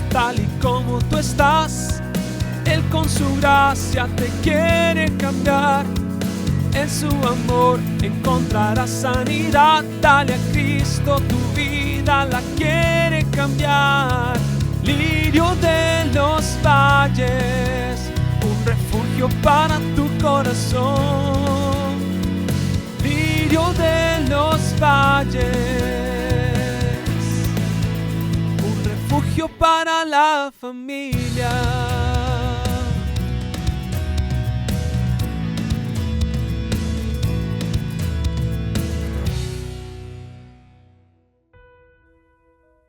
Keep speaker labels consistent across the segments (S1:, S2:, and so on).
S1: tal y como tú estás. Él con su gracia te quiere cambiar. En su amor encontrarás sanidad. Dale a Cristo, tu vida la quiere cambiar. Lirio de los valles, un refugio para tu corazón. Lirio de los valles, un refugio para la familia.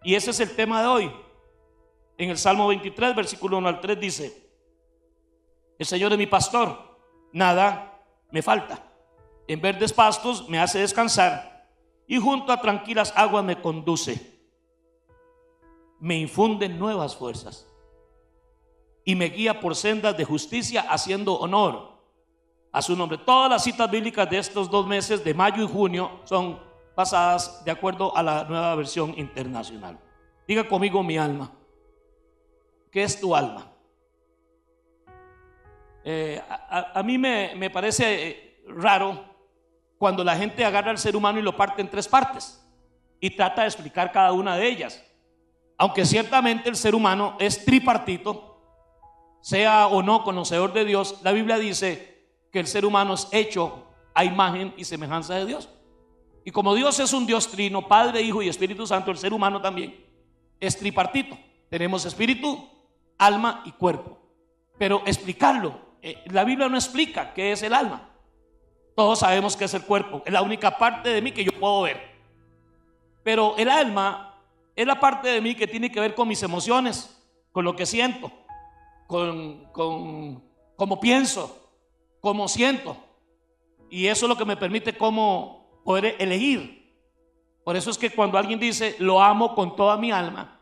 S2: Y ese es el tema de hoy. En el Salmo 23, versículo 1 al 3 dice: el Señor es mi pastor, nada me falta. En verdes pastos me hace descansar, y junto a tranquilas aguas me conduce. Me infunde nuevas fuerzas, y me guía por sendas de justicia, haciendo honor a su nombre. Todas las citas bíblicas de estos 2 meses, de mayo y junio, son basadas de acuerdo a la Nueva Versión Internacional. Diga conmigo: mi alma. ¿Qué es tu alma? A mí me parece raro cuando la gente agarra al ser humano y lo parte en 3 partes y trata de explicar cada una de ellas. Aunque ciertamente el ser humano es tripartito, sea o no conocedor de Dios, la Biblia dice que el ser humano es hecho a imagen y semejanza de Dios. Y como Dios es un Dios trino, Padre, Hijo y Espíritu Santo, el ser humano también es tripartito. Tenemos espíritu, alma y cuerpo. Pero explicarlo, la Biblia no explica qué es el alma. Todos sabemos qué es el cuerpo, es la única parte de mí que yo puedo ver. Pero el alma es la parte de mí que tiene que ver con mis emociones, con lo que siento, con cómo pienso, cómo siento. Y eso es lo que me permite cómo poder elegir. Por eso es que cuando alguien dice lo amo con toda mi alma,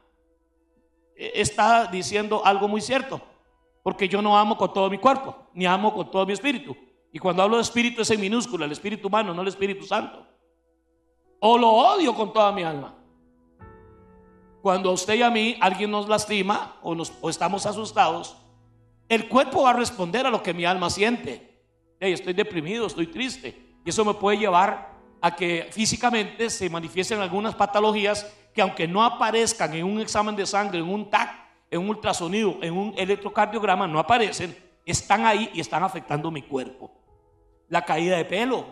S2: está diciendo algo muy cierto, porque yo no amo con todo mi cuerpo, ni amo con todo mi espíritu. Y cuando hablo de espíritu es en minúscula, el espíritu humano, no el Espíritu Santo. O lo odio con toda mi alma. Cuando a usted y a mí alguien nos lastima o estamos asustados, el cuerpo va a responder a lo que mi alma siente. Hey, estoy deprimido, estoy triste, y eso me puede llevar a que físicamente se manifiesten algunas patologías que, aunque no aparezcan en un examen de sangre, en un TAC, en un ultrasonido, en un electrocardiograma, no aparecen, están ahí y están afectando mi cuerpo. La caída de pelo,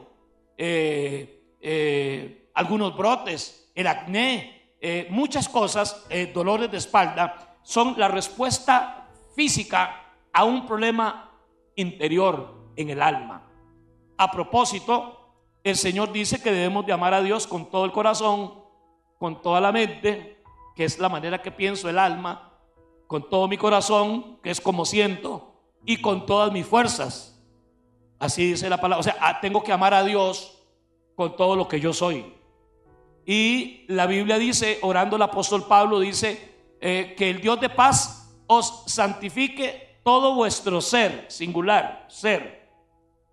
S2: algunos brotes, el acné, muchas cosas, dolores de espalda, son la respuesta física a un problema interior en el alma. A propósito, el Señor dice que debemos de amar a Dios con todo el corazón, con toda la mente, que es la manera que pienso, el alma, con todo mi corazón, que es como siento, y con todas mis fuerzas. Así dice la palabra. O sea, tengo que amar a Dios con todo lo que yo soy. Y la Biblia dice, orando el apóstol Pablo, dice que el Dios de paz os santifique todo vuestro ser, singular, ser,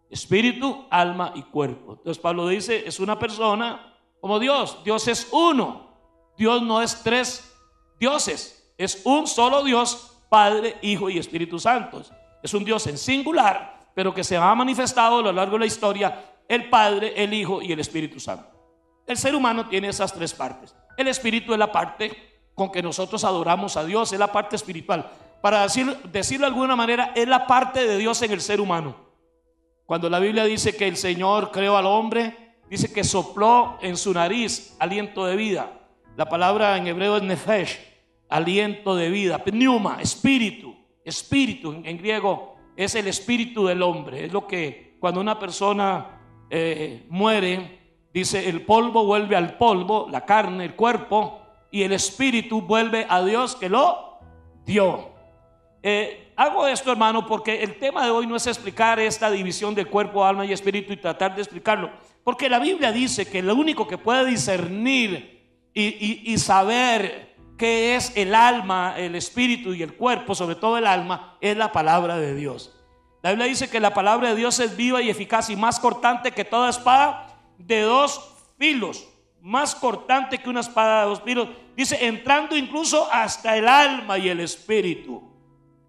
S2: espíritu, alma y cuerpo. Entonces Pablo dice, es una persona como Dios. Dios es uno. Dios no es 3 dioses, es un solo Dios, Padre, Hijo y Espíritu Santo. Es un Dios en singular, pero que se ha manifestado a lo largo de la historia, el Padre, el Hijo y el Espíritu Santo. El ser humano tiene esas 3 partes. El espíritu es la parte con que nosotros adoramos a Dios, es la parte espiritual. Para decirlo de alguna manera, es la parte de Dios en el ser humano. Cuando la Biblia dice que el Señor creó al hombre, dice que sopló en su nariz aliento de vida. La palabra en hebreo es nefesh, aliento de vida. Pneuma, espíritu. Espíritu en griego es el espíritu del hombre. Es lo que cuando una persona muere, dice, el polvo vuelve al polvo, la carne, el cuerpo, y el espíritu vuelve a Dios que lo dio. Hago esto, hermano, porque el tema de hoy no es explicar esta división del cuerpo, alma y espíritu y tratar de explicarlo, porque la Biblia dice que lo único que puede discernir y saber qué es el alma, el espíritu y el cuerpo, sobre todo el alma, es la palabra de Dios. La Biblia dice que la palabra de Dios es viva y eficaz y más cortante que toda espada de 2 filos. más cortante que una espada de dos filos. Dice, entrando incluso hasta el alma y el espíritu.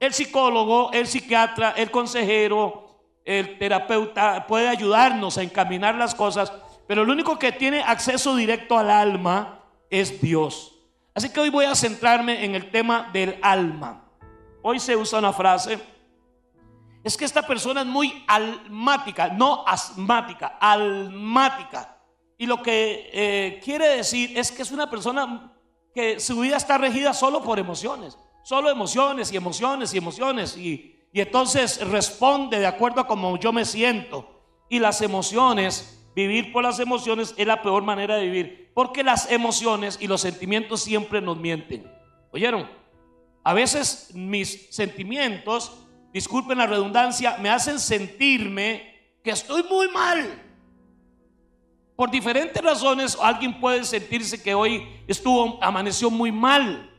S2: El psicólogo, el psiquiatra, el consejero, el terapeuta puede ayudarnos a encaminar las cosas, pero el único que tiene acceso directo al alma es Dios. Así que hoy voy a centrarme en el tema del alma. Hoy se usa una frase: es que esta persona es muy almática, no asmática, almática. Y lo que quiere decir es que es una persona que su vida está regida solo por emociones. Solo emociones y emociones y emociones. Y entonces responde de acuerdo a cómo yo me siento. Y las emociones, vivir por las emociones es la peor manera de vivir. Porque las emociones y los sentimientos siempre nos mienten. ¿Oyeron? A veces mis sentimientos, disculpen la redundancia, me hacen sentirme que estoy muy mal. Por diferentes razones, alguien puede sentirse que hoy amaneció muy mal,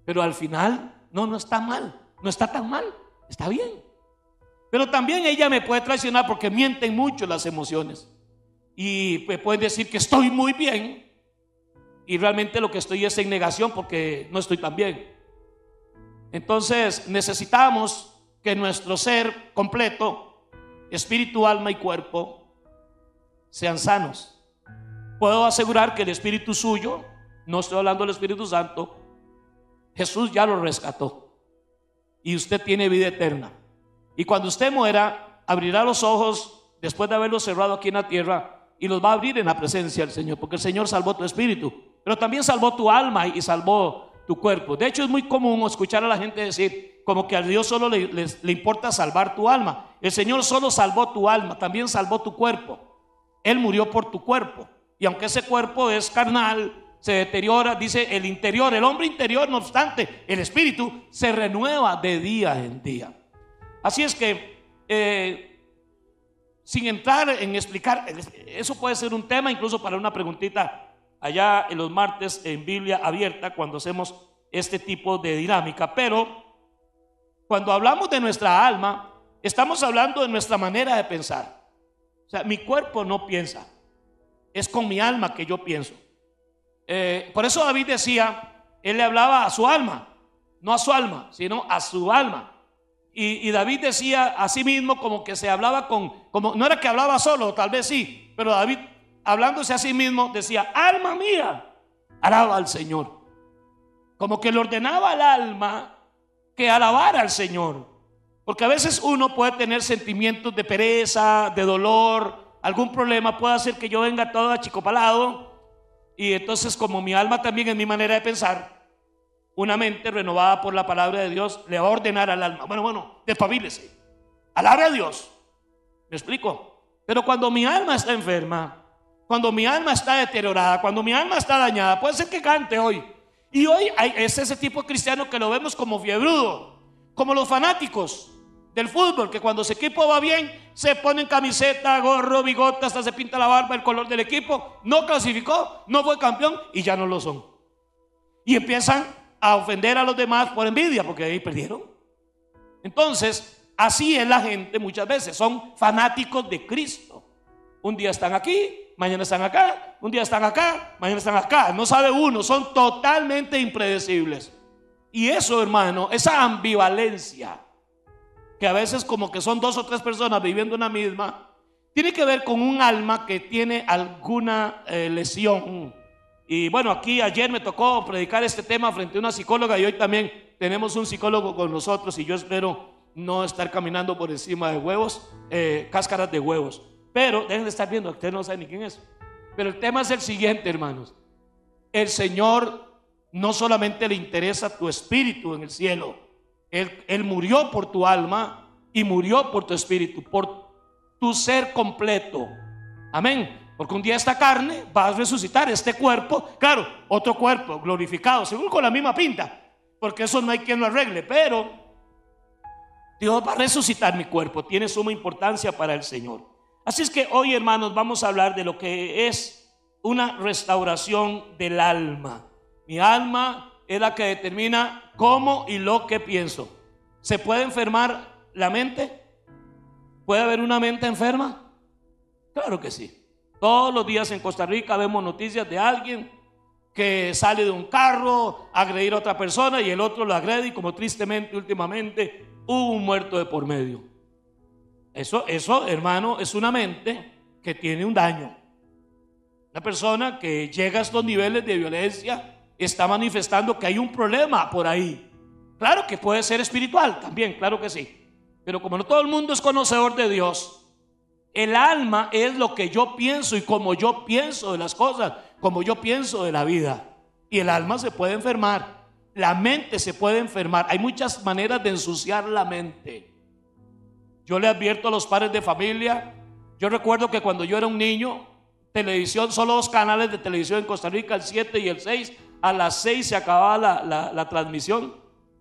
S2: pero al final no está mal, no está tan mal, está bien. Pero también ella me puede traicionar porque mienten mucho las emociones y me pueden decir que estoy muy bien y realmente lo que estoy es en negación porque no estoy tan bien. Entonces necesitamos que nuestro ser completo, espíritu, alma y cuerpo, sean sanos. Puedo asegurar que el espíritu suyo, no estoy hablando del Espíritu Santo, Jesús ya lo rescató y usted tiene vida eterna. Y cuando usted muera, abrirá los ojos después de haberlos cerrado aquí en la tierra y los va a abrir en la presencia del Señor, porque el Señor salvó tu espíritu, pero también salvó tu alma y salvó tu cuerpo. De hecho, es muy común escuchar a la gente decir como que a Dios solo le importa salvar tu alma. El Señor solo salvó tu alma, también salvó tu cuerpo. Él murió por tu cuerpo. Y aunque ese cuerpo es carnal, se deteriora, dice el interior, el hombre interior, no obstante, el espíritu se renueva de día en día. Así es que, sin entrar en explicar, eso puede ser un tema incluso para una preguntita allá en los martes en Biblia Abierta, cuando hacemos este tipo de dinámica. Pero cuando hablamos de nuestra alma, estamos hablando de nuestra manera de pensar. O sea, mi cuerpo no piensa, es con mi alma que yo pienso. Por eso David decía, él le hablaba a su alma, no a su alma, sino a su alma. Y David decía a sí mismo como que se hablaba como no era que hablaba solo, tal vez sí, pero David hablándose a sí mismo decía: alma mía, alaba al Señor. Como que le ordenaba al alma que alabara al Señor. Porque a veces uno puede tener sentimientos de pereza, de dolor, algún problema puede hacer que yo venga todo achicopalado. Y entonces, como mi alma también es mi manera de pensar, una mente renovada por la palabra de Dios le va a ordenar al alma: bueno, despabilese, alabe a Dios. ¿Me explico? Pero cuando mi alma está enferma, cuando mi alma está deteriorada, cuando mi alma está dañada, puede ser que cante hoy. Y hoy es ese tipo de cristiano que lo vemos como fiebrudo, como los fanáticos del fútbol, que cuando su equipo va bien se ponen camiseta, gorro, bigote, hasta se pinta la barba, el color del equipo. No clasificó, no fue campeón y ya no lo son. Y empiezan a ofender a los demás por envidia, porque ahí perdieron. Entonces, así es la gente muchas veces, son fanáticos de Cristo. Un día están aquí, mañana están acá, un día están acá, mañana están acá. No sabe uno, son totalmente impredecibles. Y eso, hermano, esa ambivalencia, que a veces como que son dos o tres personas viviendo una misma, tiene que ver con un alma que tiene alguna lesión. Y bueno, aquí ayer me tocó predicar este tema frente a una psicóloga y hoy también tenemos un psicólogo con nosotros, y yo espero no estar caminando por encima de huevos, cáscaras de huevos. Pero dejen de estar viendo, ustedes no saben ni quién es. Pero el tema es el siguiente, hermanos. El Señor no solamente le interesa tu espíritu en el cielo. Él murió por tu alma y murió por tu espíritu, por tu ser completo. Amén. Porque un día esta carne va a resucitar, este cuerpo, claro, otro cuerpo glorificado, seguro con la misma pinta, porque eso no hay quien lo arregle, pero Dios va a resucitar mi cuerpo, tiene suma importancia para el Señor. Así es que hoy, hermanos, vamos a hablar de lo que es una restauración del alma. Mi alma es la que determina cómo y lo que pienso. ¿Se puede enfermar la mente? ¿Puede haber una mente enferma? Claro que sí. Todos los días en Costa Rica vemos noticias de alguien que sale de un carro a agredir a otra persona y el otro lo agrede, y como tristemente últimamente hubo un muerto de por medio. Eso, hermano, es una mente que tiene un daño. Una persona que llega a estos niveles de violencia está manifestando que hay un problema por ahí. Claro que puede ser espiritual también, claro que sí. Pero como no todo el mundo es conocedor de Dios, el alma es lo que yo pienso y como yo pienso de las cosas, como yo pienso de la vida. Y el alma se puede enfermar, la mente se puede enfermar. Hay muchas maneras de ensuciar la mente. Yo le advierto a los padres de familia. Yo recuerdo que cuando yo era un niño, televisión, solo 2 canales de televisión en Costa Rica, el 7 y el 6. A las 6 se acababa la transmisión.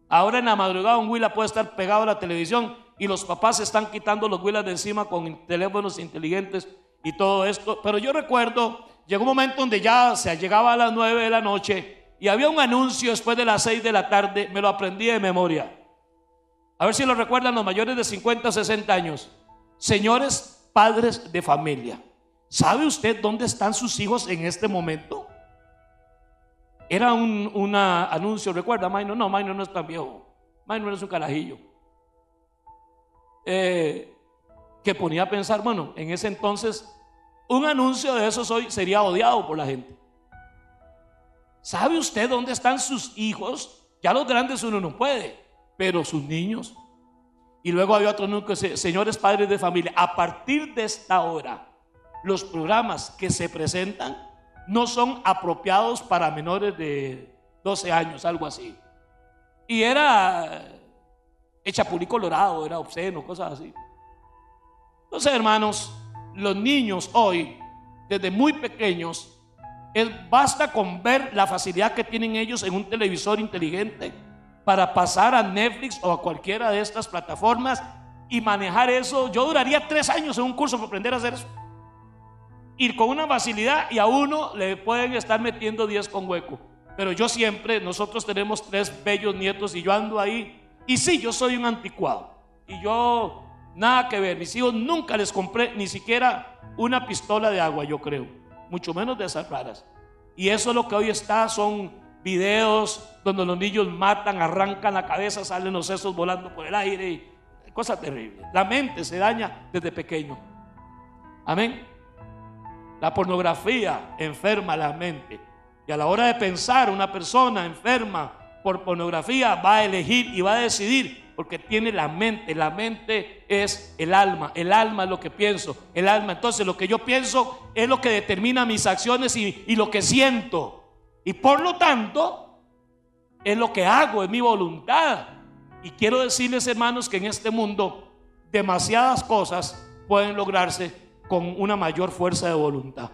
S2: Ahora en la madrugada un huila puede estar pegado a la televisión y los papás se están quitando los huilas de encima con teléfonos inteligentes y todo esto. Pero yo recuerdo, llegó un momento donde ya se llegaba a las 9 de la noche y había un anuncio después de las 6 de la tarde. Me lo aprendí de memoria. A ver si lo recuerdan los mayores de 50 o 60 años. Señores padres de familia, ¿sabe usted dónde están sus hijos en este momento? Era un anuncio, ¿recuerda? Maino no es tan viejo. Maino no es un carajillo. Que ponía a pensar, bueno, en ese entonces un anuncio de esos hoy sería odiado por la gente. ¿Sabe usted dónde están sus hijos? Ya los grandes uno no puede, pero sus niños. Y luego había otro anuncio que dice, señores padres de familia, a partir de esta hora los programas que se presentan no son apropiados para menores de 12 años, algo así. Y era Chapulí Colorado, era obsceno, cosas así. Entonces, hermanos, los niños hoy, desde muy pequeños, basta con ver la facilidad que tienen ellos en un televisor inteligente para pasar a Netflix o a cualquiera de estas plataformas y manejar eso. Yo duraría 3 años en un curso para aprender a hacer eso. Ir con una facilidad y a uno le pueden estar metiendo 10 con hueco. Pero yo siempre, nosotros tenemos 3 bellos nietos y yo ando ahí. Y sí, yo soy un anticuado. Y yo, nada que ver. Mis hijos nunca les compré ni siquiera una pistola de agua, yo creo. Mucho menos de esas raras. Y eso es lo que hoy está, son videos donde los niños matan, arrancan la cabeza, salen los sesos volando por el aire. Y cosa terrible. La mente se daña desde pequeño. Amén. La pornografía enferma la mente. Y a la hora de pensar, una persona enferma por pornografía va a elegir y va a decidir porque tiene la mente. La mente es el alma. El alma es lo que pienso. El alma, entonces lo que yo pienso es lo que determina mis acciones y lo que siento. Y por lo tanto, es lo que hago, es mi voluntad. Y quiero decirles, hermanos, que en este mundo demasiadas cosas pueden lograrse con una mayor fuerza de voluntad.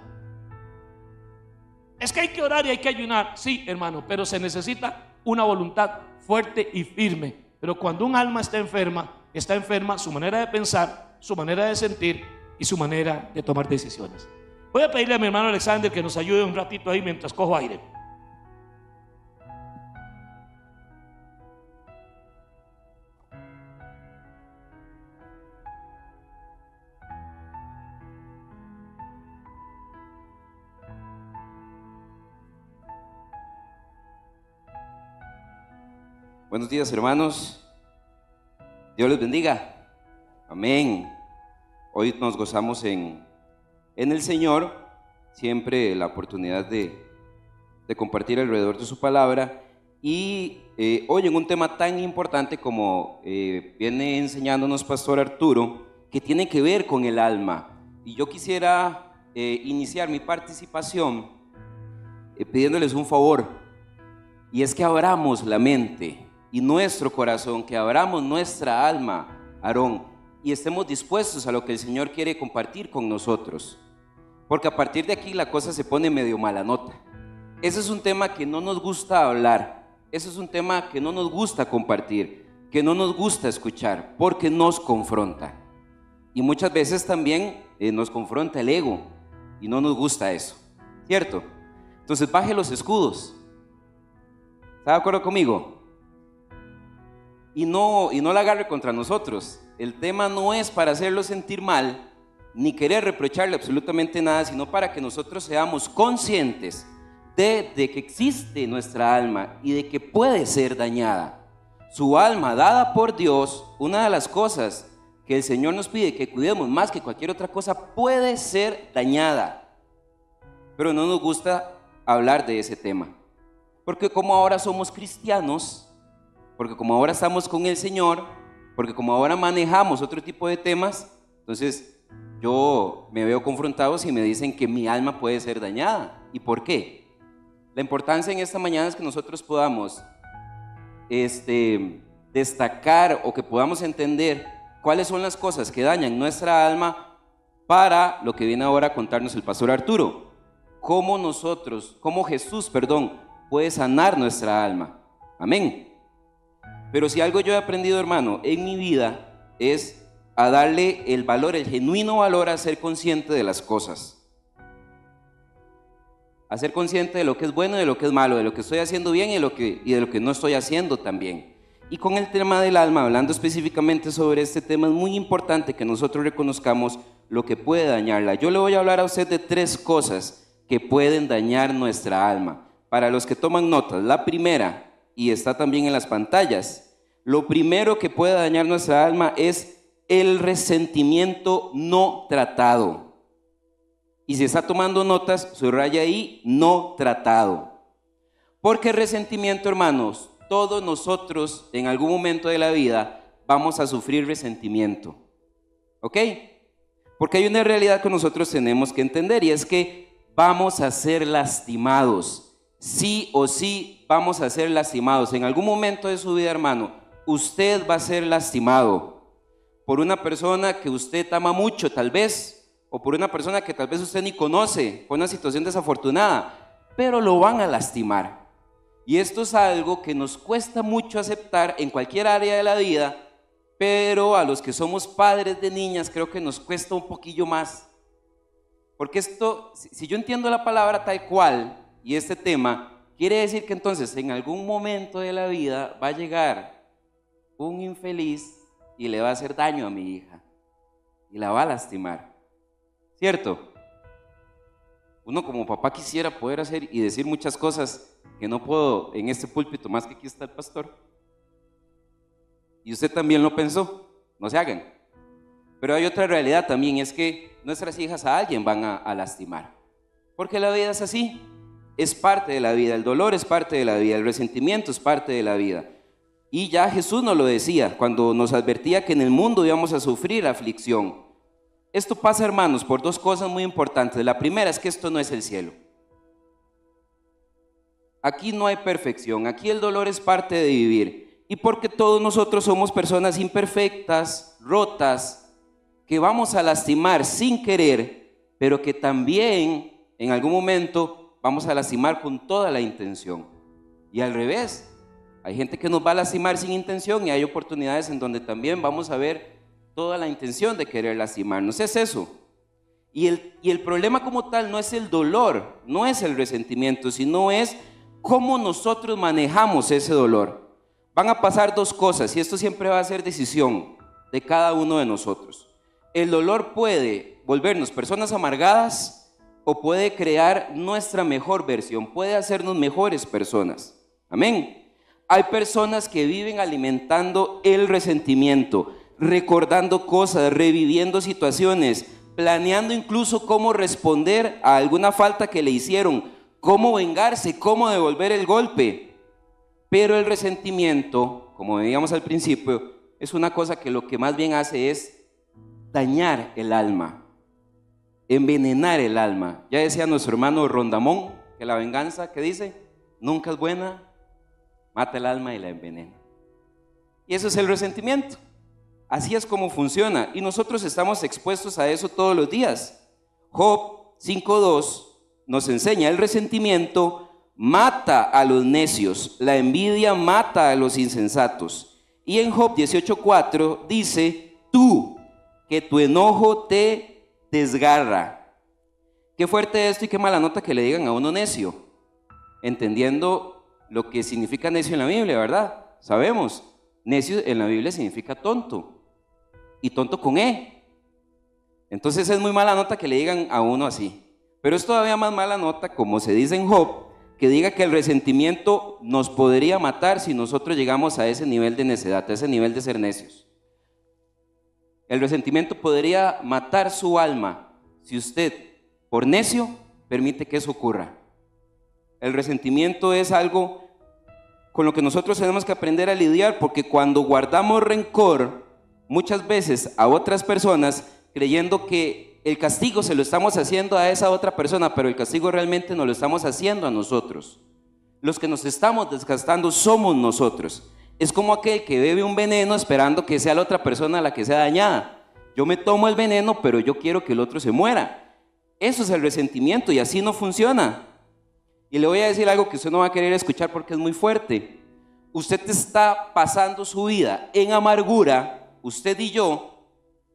S2: Es que hay que orar y hay que ayunar, sí, hermano, pero se necesita una voluntad fuerte y firme. Pero cuando un alma está enferma su manera de pensar, su manera de sentir y su manera de tomar decisiones. Voy a pedirle a mi hermano Alexander que nos ayude un ratito ahí mientras cojo aire.
S3: Buenos días, hermanos. Dios les bendiga. Amén. Hoy nos gozamos en el Señor. Siempre la oportunidad de compartir alrededor de su palabra. Y hoy en un tema tan importante como viene enseñándonos Pastor Arturo, que tiene que ver con el alma. Y yo quisiera iniciar mi participación pidiéndoles un favor. Y es que abramos la mente y nuestro corazón, que abramos nuestra alma, Aarón, y estemos dispuestos a lo que el Señor quiere compartir con nosotros, porque a partir de aquí la cosa se pone medio mala nota. Ese es un tema que no nos gusta hablar, ese es un tema que no nos gusta compartir, que no nos gusta escuchar, porque nos confronta, y muchas veces también nos confronta el ego, y no nos gusta eso, ¿cierto? Entonces baje los escudos. ¿Está de acuerdo conmigo? Y no la agarre contra nosotros. El tema no es para hacerlo sentir mal, ni querer reprocharle absolutamente nada, sino para que nosotros seamos conscientes de que existe nuestra alma y de que puede ser dañada. Su alma dada por Dios, una de las cosas que el Señor nos pide que cuidemos más que cualquier otra cosa, puede ser dañada. Pero no nos gusta hablar de ese tema, porque como ahora somos cristianos, porque como ahora estamos con el Señor, porque como ahora manejamos otro tipo de temas, entonces yo me veo confrontado si me dicen que mi alma puede ser dañada. ¿Y por qué? La importancia en esta mañana es que nosotros podamos destacar o que podamos entender cuáles son las cosas que dañan nuestra alma para lo que viene ahora a contarnos el pastor Arturo. Cómo Jesús puede sanar nuestra alma. Amén. Pero si algo yo he aprendido, hermano, en mi vida es a darle el valor, el genuino valor a ser consciente de las cosas. A ser consciente de lo que es bueno y de lo que es malo, de lo que estoy haciendo bien y de lo que no estoy haciendo también. Y con el tema del alma, hablando específicamente sobre este tema, es muy importante que nosotros reconozcamos lo que puede dañarla. Yo le voy a hablar a usted de 3 cosas que pueden dañar nuestra alma. Para los que toman notas, la primera, y está también en las pantallas, lo primero que puede dañar nuestra alma es el resentimiento no tratado. Y si está tomando notas, subraya ahí, no tratado. Porque el resentimiento, hermanos, todos nosotros en algún momento de la vida vamos a sufrir resentimiento. ¿Ok? Porque hay una realidad que nosotros tenemos que entender, y es que vamos a ser lastimados. Sí o sí vamos a ser lastimados. En algún momento de su vida, hermano, usted va a ser lastimado por una persona que usted ama mucho, tal vez, o por una persona que tal vez usted ni conoce, por una situación desafortunada, pero lo van a lastimar. Y esto es algo que nos cuesta mucho aceptar en cualquier área de la vida, pero a los que somos padres de niñas creo que nos cuesta un poquillo más. Porque esto, si yo entiendo la palabra tal cual y este tema, quiere decir que entonces en algún momento de la vida va a llegar un infeliz y le va a hacer daño a mi hija y la va a lastimar. ¿Cierto? Uno como papá quisiera poder hacer y decir muchas cosas que no puedo en este púlpito, más que aquí está el pastor. Y usted también lo pensó, no se hagan. Pero hay otra realidad también, es que nuestras hijas a alguien van a lastimar. Porque la vida es así, es parte de la vida, el dolor es parte de la vida, el resentimiento es parte de la vida. Y ya Jesús nos lo decía cuando nos advertía que en el mundo íbamos a sufrir aflicción. Esto pasa, hermanos, por 2 cosas muy importantes. La primera es que esto no es el cielo. Aquí no hay perfección, aquí el dolor es parte de vivir. Y porque todos nosotros somos personas imperfectas, rotas, que vamos a lastimar sin querer, pero que también en algún momento vamos a lastimar con toda la intención. Y al revés, hay gente que nos va a lastimar sin intención y hay oportunidades en donde también vamos a ver toda la intención de querer lastimarnos. Es eso. Y el problema como tal no es el dolor, no es el resentimiento, sino es cómo nosotros manejamos ese dolor. Van a pasar 2 cosas y esto siempre va a ser decisión de cada uno de nosotros. El dolor puede volvernos personas amargadas o puede crear nuestra mejor versión, puede hacernos mejores personas. Amén. Hay personas que viven alimentando el resentimiento, recordando cosas, reviviendo situaciones, planeando incluso cómo responder a alguna falta que le hicieron, cómo vengarse, cómo devolver el golpe. Pero el resentimiento, como veíamos al principio, es una cosa que lo que más bien hace es dañar el alma, envenenar el alma. Ya decía nuestro hermano Rondamón que la venganza, ¿qué dice? Nunca es buena, mata el alma y la envenena. Y eso es el resentimiento. Así es como funciona y nosotros estamos expuestos a eso todos los días. Job 5:2 nos enseña: el resentimiento mata a los necios, la envidia mata a los insensatos. Y en Job 18:4 dice: tú, que tu enojo te desgarra. Qué fuerte esto y qué mala nota que le digan a uno necio, entendiendo lo que significa necio en la Biblia, ¿verdad? Sabemos, necio en la Biblia significa tonto. Y tonto con E. Entonces es muy mala nota que le digan a uno así. Pero es todavía más mala nota, como se dice en Job, que diga que el resentimiento nos podría matar si nosotros llegamos a ese nivel de necedad, a ese nivel de ser necios. El resentimiento podría matar su alma si usted, por necio, permite que eso ocurra. El resentimiento es algo con lo que nosotros tenemos que aprender a lidiar, porque cuando guardamos rencor, muchas veces a otras personas, creyendo que el castigo se lo estamos haciendo a esa otra persona, pero el castigo realmente nos lo estamos haciendo a nosotros. Los que nos estamos desgastando somos nosotros. Es como aquel que bebe un veneno esperando que sea la otra persona la que sea dañada. Yo me tomo el veneno, pero yo quiero que el otro se muera. Eso es el resentimiento y así no funciona. Y le voy a decir algo que usted no va a querer escuchar porque es muy fuerte. Usted está pasando su vida en amargura, usted y yo,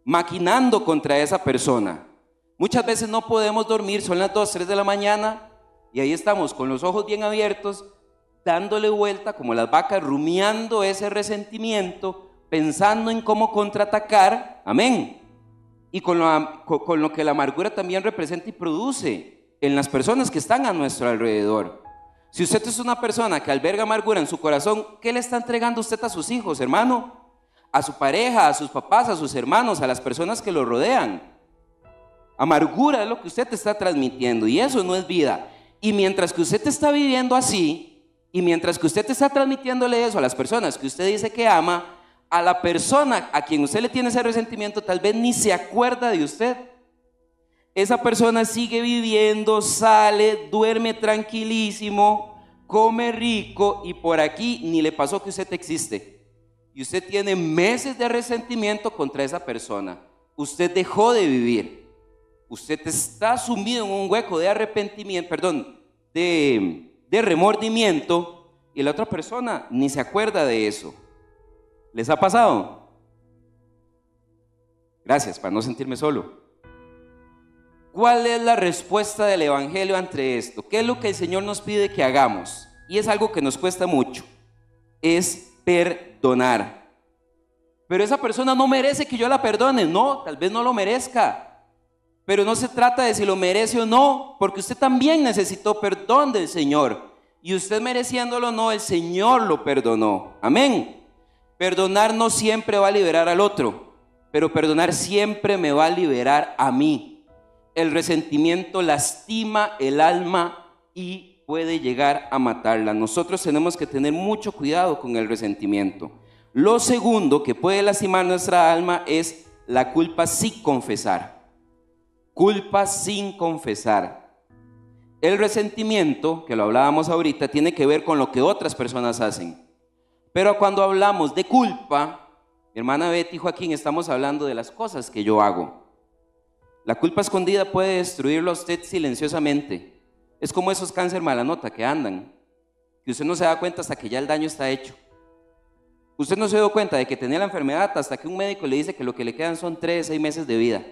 S3: maquinando contra esa persona. Muchas veces no podemos dormir, son las 2, 3 de la mañana y ahí estamos con los ojos bien abiertos, dándole vuelta como las vacas, rumiando ese resentimiento, pensando en cómo contraatacar, amén, y con lo que la amargura también representa y produce en las personas que están a nuestro alrededor. Si usted es una persona que alberga amargura en su corazón, ¿qué le está entregando usted a sus hijos, hermano? A su pareja, a sus papás, a sus hermanos, a las personas que lo rodean. Amargura es lo que usted está transmitiendo y eso no es vida. Y mientras que usted está viviendo así, y mientras que usted está transmitiéndole eso a las personas que usted dice que ama, a la persona a quien usted le tiene ese resentimiento tal vez ni se acuerda de usted. Esa persona sigue viviendo, sale, duerme tranquilísimo, come rico y por aquí ni le pasó que usted existe. Y usted tiene meses de resentimiento contra esa persona. Usted dejó de vivir. Usted está sumido en un hueco de arrepentimiento, de remordimiento y la otra persona ni se acuerda de eso. ¿Les ha pasado? Gracias, para no sentirme solo. ¿Cuál es la respuesta del Evangelio ante esto? ¿Qué es lo que el Señor nos pide que hagamos? Y es algo que nos cuesta mucho. Es perdonar. Pero esa persona no merece que yo la perdone. No, tal vez no lo merezca. Pero no se trata de si lo merece o no, porque usted también necesitó perdón del Señor. Y usted mereciéndolo o no, el Señor lo perdonó. Amén. Perdonar no siempre va a liberar al otro, pero perdonar siempre me va a liberar a mí. El resentimiento lastima el alma y puede llegar a matarla. Nosotros tenemos que tener mucho cuidado con el resentimiento. Lo segundo que puede lastimar nuestra alma es la culpa sin confesar. Culpa sin confesar. El resentimiento, que lo hablábamos ahorita, tiene que ver con lo que otras personas hacen. Pero cuando hablamos de culpa, mi hermana Betty y Joaquín, estamos hablando de las cosas que yo hago. La culpa escondida puede destruirlo a usted silenciosamente. Es como esos cáncer mala nota que andan, que usted no se da cuenta hasta que ya el daño está hecho. Usted no se dio cuenta de que tenía la enfermedad hasta que un médico le dice que lo que le quedan son 3, 6 meses de vida.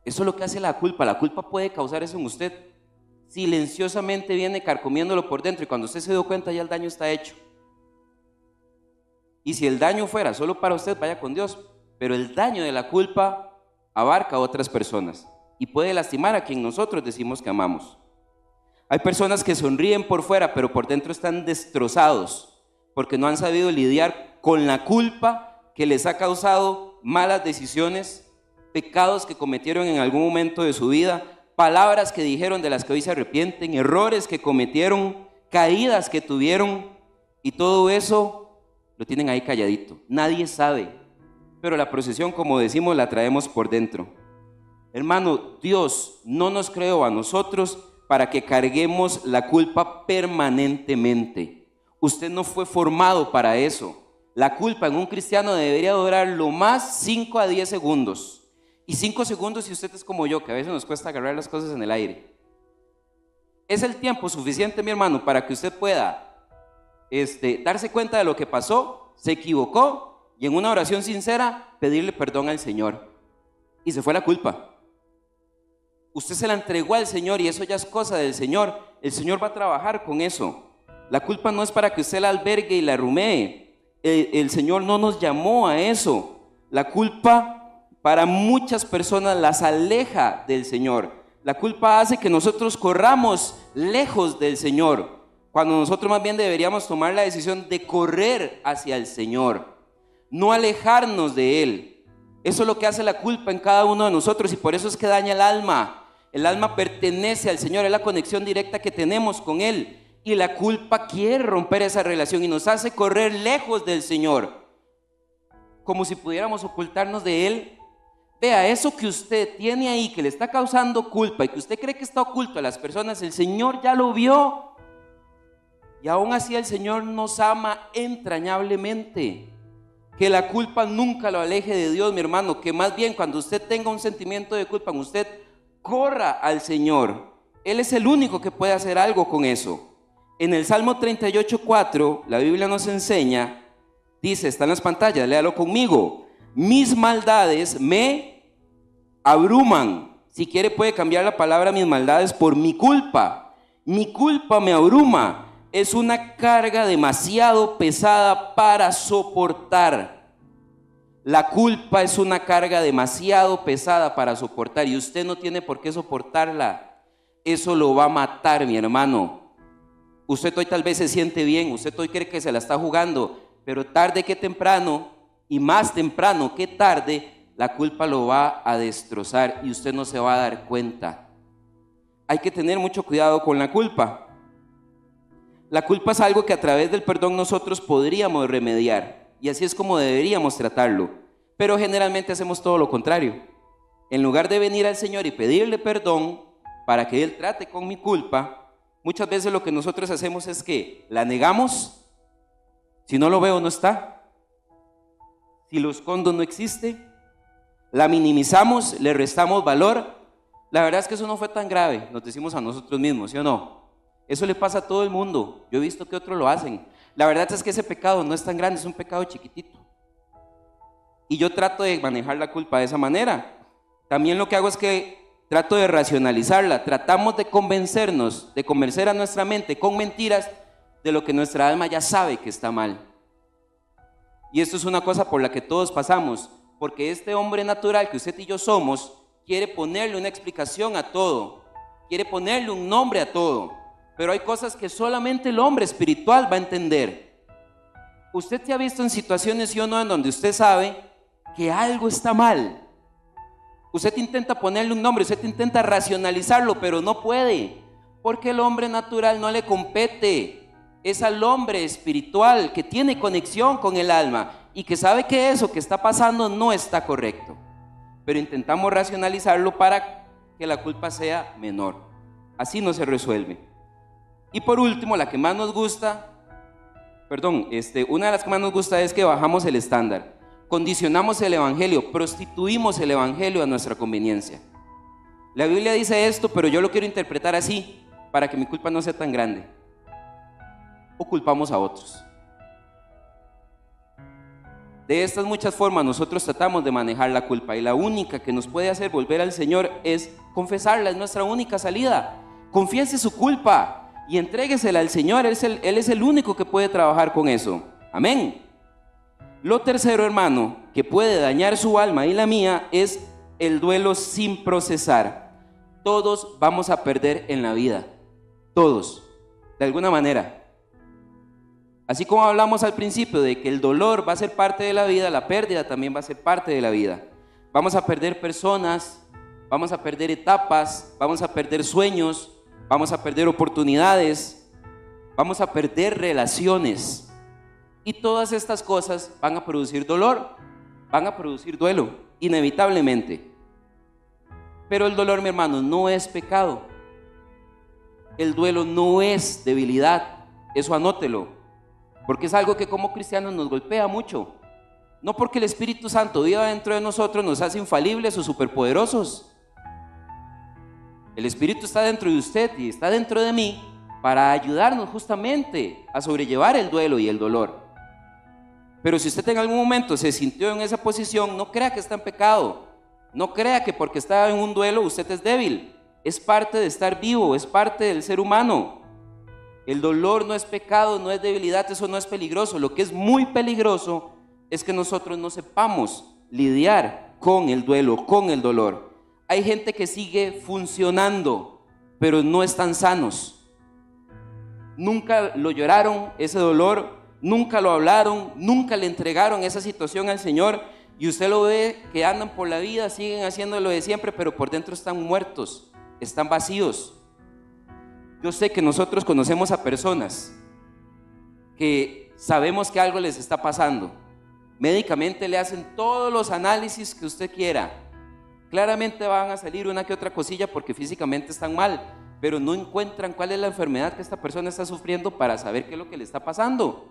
S3: Eso es lo que hace la culpa. La culpa puede causar eso en usted. Silenciosamente viene carcomiéndolo por dentro y cuando usted se dio cuenta ya el daño está hecho. Y si el daño fuera solo para usted, vaya con Dios. Pero el daño de la culpa abarca a otras personas y puede lastimar a quien nosotros decimos que amamos. Hay personas que sonríen por fuera, pero por dentro están destrozados porque no han sabido lidiar con la culpa que les ha causado malas decisiones, pecados que cometieron en algún momento de su vida, palabras que dijeron de las que hoy se arrepienten, errores que cometieron, caídas que tuvieron, y todo eso lo tienen ahí calladito. Nadie sabe, pero la procesión, como decimos, la traemos por dentro. Hermano, Dios no nos creó a nosotros para que carguemos la culpa permanentemente. Usted no fue formado para eso. La culpa en un cristiano debería durar lo más 5 a 10 segundos. Y 5 segundos si usted es como yo, que a veces nos cuesta agarrar las cosas en el aire. Es el tiempo suficiente, mi hermano, para que usted pueda darse cuenta de lo que pasó, se equivocó y en una oración sincera pedirle perdón al Señor. Y se fue la culpa. Usted se la entregó al Señor y eso ya es cosa del Señor. El Señor va a trabajar con eso. La culpa no es para que usted la albergue y la rumee. El Señor no nos llamó a eso. La culpa para muchas personas las aleja del Señor. La culpa hace que nosotros corramos lejos del Señor, cuando nosotros más bien deberíamos tomar la decisión de correr hacia el Señor, no alejarnos de Él. Eso es lo que hace la culpa en cada uno de nosotros, y por eso es que daña el alma. El alma pertenece al Señor, es la conexión directa que tenemos con Él, y la culpa quiere romper esa relación y nos hace correr lejos del Señor, como si pudiéramos ocultarnos de Él. Vea, eso que usted tiene ahí, que le está causando culpa y que usted cree que está oculto a las personas, el Señor ya lo vio. Y aún así el Señor nos ama entrañablemente. Que la culpa nunca lo aleje de Dios, mi hermano. Que más bien cuando usted tenga un sentimiento de culpa, usted corra al Señor. Él es el único que puede hacer algo con eso. En el Salmo 38:4, la Biblia nos enseña, dice, está en las pantallas, léalo conmigo: mis maldades me abruman. Si quiere puede cambiar la palabra mis maldades por mi culpa. Mi culpa me abruma. Es una carga demasiado pesada para soportar. La culpa es una carga demasiado pesada para soportar y usted no tiene por qué soportarla. Eso lo va a matar, mi hermano. Usted hoy tal vez se siente bien, usted hoy cree que se la está jugando, pero tarde que temprano, y más temprano que tarde, la culpa lo va a destrozar y usted no se va a dar cuenta. Hay que tener mucho cuidado con la culpa. La culpa es algo que a través del perdón nosotros podríamos remediar, y así es como deberíamos tratarlo, pero generalmente hacemos todo lo contrario. En lugar de venir al Señor y pedirle perdón para que Él trate con mi culpa, muchas veces lo que nosotros hacemos es que la negamos. Si no lo veo, no está. Si lo escondo, no existe. La minimizamos, le restamos valor. La verdad es que eso no fue tan grave, nos decimos a nosotros mismos, ¿sí o no? Eso le pasa a todo el mundo. Yo he visto que otros lo hacen. La verdad es que ese pecado no es tan grande, es un pecado chiquitito. Y yo trato de manejar la culpa de esa manera. También lo que hago es que trato de racionalizarla. Tratamos de convencernos, de convencer a nuestra mente con mentiras de lo que nuestra alma ya sabe que está mal. Y esto es una cosa por la que todos pasamos, porque este hombre natural que usted y yo somos quiere ponerle una explicación a todo, quiere ponerle un nombre a todo, pero hay cosas que solamente el hombre espiritual va a entender. Usted se ha visto en situaciones, sí o no, en donde usted sabe que algo está mal. Usted intenta ponerle un nombre, usted intenta racionalizarlo, pero no puede, porque el hombre natural no le compete. Es al hombre espiritual que tiene conexión con el alma y que sabe que eso que está pasando no está correcto, pero intentamos racionalizarlo para que la culpa sea menor. Así no se resuelve. Y por último, la que más nos gusta, una de las que más nos gusta es que bajamos el estándar, condicionamos el evangelio, prostituimos el evangelio a nuestra conveniencia. La Biblia dice esto, pero yo lo quiero interpretar así, para que mi culpa no sea tan grande. O culpamos a otros. De estas muchas formas nosotros tratamos de manejar la culpa, y la única que nos puede hacer volver al Señor es confesarla, es nuestra única salida. Confiese su culpa y entréguesela al Señor. Él es el único que puede trabajar con eso. Amén. Lo tercero, hermano, que puede dañar su alma y la mía es el duelo sin procesar. Todos vamos a perder en la vida, todos, de alguna manera. Así como hablamos al principio de que el dolor va a ser parte de la vida, la pérdida también va a ser parte de la vida. Vamos a perder personas, vamos a perder etapas, vamos a perder sueños, vamos a perder oportunidades, vamos a perder relaciones. Y todas estas cosas van a producir dolor, van a producir duelo, inevitablemente. Pero el dolor, mi hermano, no es pecado. El duelo no es debilidad, eso anótelo. Porque es algo que como cristianos nos golpea mucho. No porque el Espíritu Santo viva dentro de nosotros nos hace infalibles o superpoderosos. El Espíritu está dentro de usted y está dentro de mí para ayudarnos justamente a sobrellevar el duelo y el dolor. Pero si usted en algún momento se sintió en esa posición, no crea que está en pecado. No crea que porque está en un duelo usted es débil. Es parte de estar vivo, es parte del ser humano. El dolor no es pecado, no es debilidad, eso no es peligroso. Lo que es muy peligroso es que nosotros no sepamos lidiar con el duelo, con el dolor. Hay gente que sigue funcionando, pero no están sanos. Nunca lo lloraron, ese dolor, nunca lo hablaron, nunca le entregaron esa situación al Señor, y usted lo ve que andan por la vida, siguen haciendo lo de siempre, pero por dentro están muertos, están vacíos. Yo sé que nosotros conocemos a personas que sabemos que algo les está pasando. Médicamente le hacen todos los análisis que usted quiera. Claramente van a salir una que otra cosilla porque físicamente están mal, pero no encuentran cuál es la enfermedad que esta persona está sufriendo para saber qué es lo que le está pasando.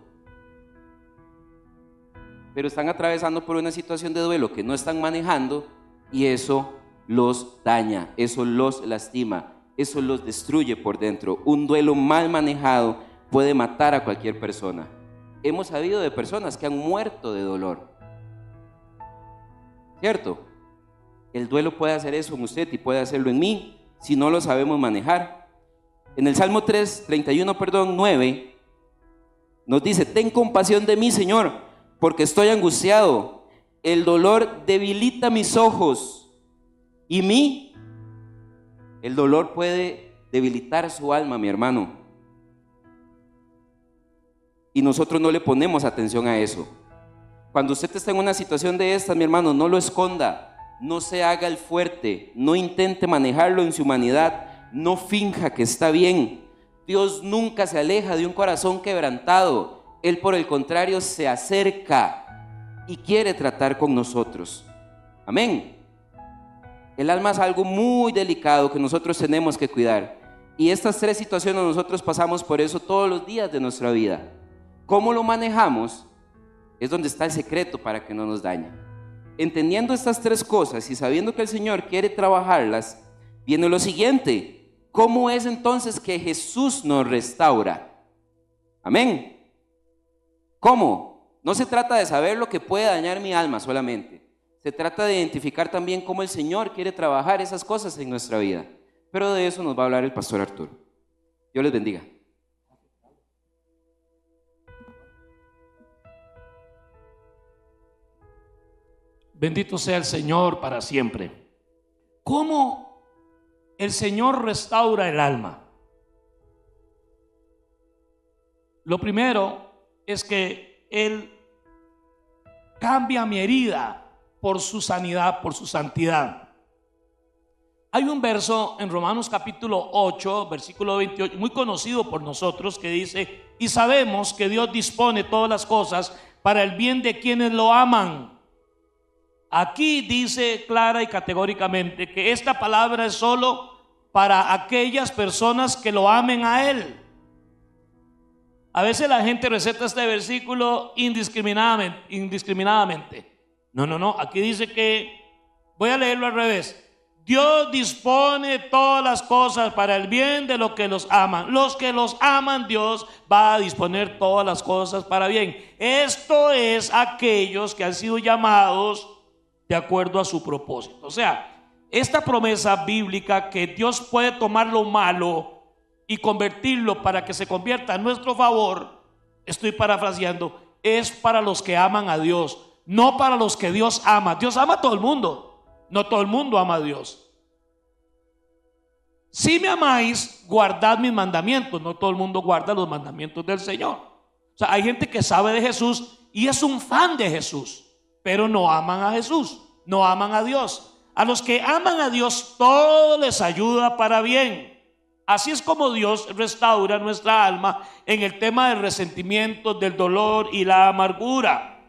S3: Pero están atravesando por una situación de duelo que no están manejando, y eso los daña, eso los lastima, eso los destruye por dentro. Un duelo mal manejado puede matar a cualquier persona. Hemos sabido de personas que han muerto de dolor, ¿cierto? El duelo puede hacer eso en usted y puede hacerlo en mí si no lo sabemos manejar. En el Salmo 9 nos dice: ten compasión de mí, Señor, porque estoy angustiado. El dolor debilita mis ojos. Y el dolor puede debilitar su alma, mi hermano. Y nosotros no le ponemos atención a eso. Cuando usted está en una situación de estas, mi hermano, no lo esconda, no se haga el fuerte, no intente manejarlo en su humanidad, no finja que está bien. Dios nunca se aleja de un corazón quebrantado. Él, por el contrario, se acerca y quiere tratar con nosotros. Amén. El alma es algo muy delicado que nosotros tenemos que cuidar. Y estas tres situaciones nosotros pasamos por eso todos los días de nuestra vida. ¿Cómo lo manejamos? Es donde está el secreto para que no nos dañe. Entendiendo estas tres cosas y sabiendo que el Señor quiere trabajarlas, viene lo siguiente: ¿cómo es entonces que Jesús nos restaura? Amén. ¿Cómo? No se trata de saber lo que puede dañar mi alma solamente. Se trata de identificar también cómo el Señor quiere trabajar esas cosas en nuestra vida. Pero de eso nos va a hablar el pastor Arturo. Dios les bendiga.
S2: Bendito sea el Señor para siempre. ¿Cómo el Señor restaura el alma? Lo primero es que Él cambia mi herida por su sanidad, por su santidad. Hay un verso en Romanos capítulo 8, versículo 28, muy conocido por nosotros, que dice: y sabemos que Dios dispone todas las cosas para el bien de quienes lo aman. Aquí dice clara y categóricamente que esta palabra es solo para aquellas personas que lo amen a Él. A veces la gente receta este versículo indiscriminadamente. No, aquí dice que, voy a leerlo al revés: Dios dispone todas las cosas para el bien de los que los aman. Los que los aman, Dios va a disponer todas las cosas para bien. Esto es aquellos que han sido llamados de acuerdo a su propósito. O sea, esta promesa bíblica que Dios puede tomar lo malo y convertirlo para que se convierta a nuestro favor, estoy parafraseando, es para los que aman a Dios, no para los que Dios ama. Dios ama a todo el mundo, no todo el mundo ama a Dios. Si me amáis, guardad mis mandamientos. No todo el mundo guarda los mandamientos del Señor. O sea, hay gente que sabe de Jesús y es un fan de Jesús, pero no aman a Jesús, no aman a Dios. A los que aman a Dios, todo les ayuda para bien. Así es como Dios restaura nuestra alma en el tema del resentimiento, del dolor y la amargura.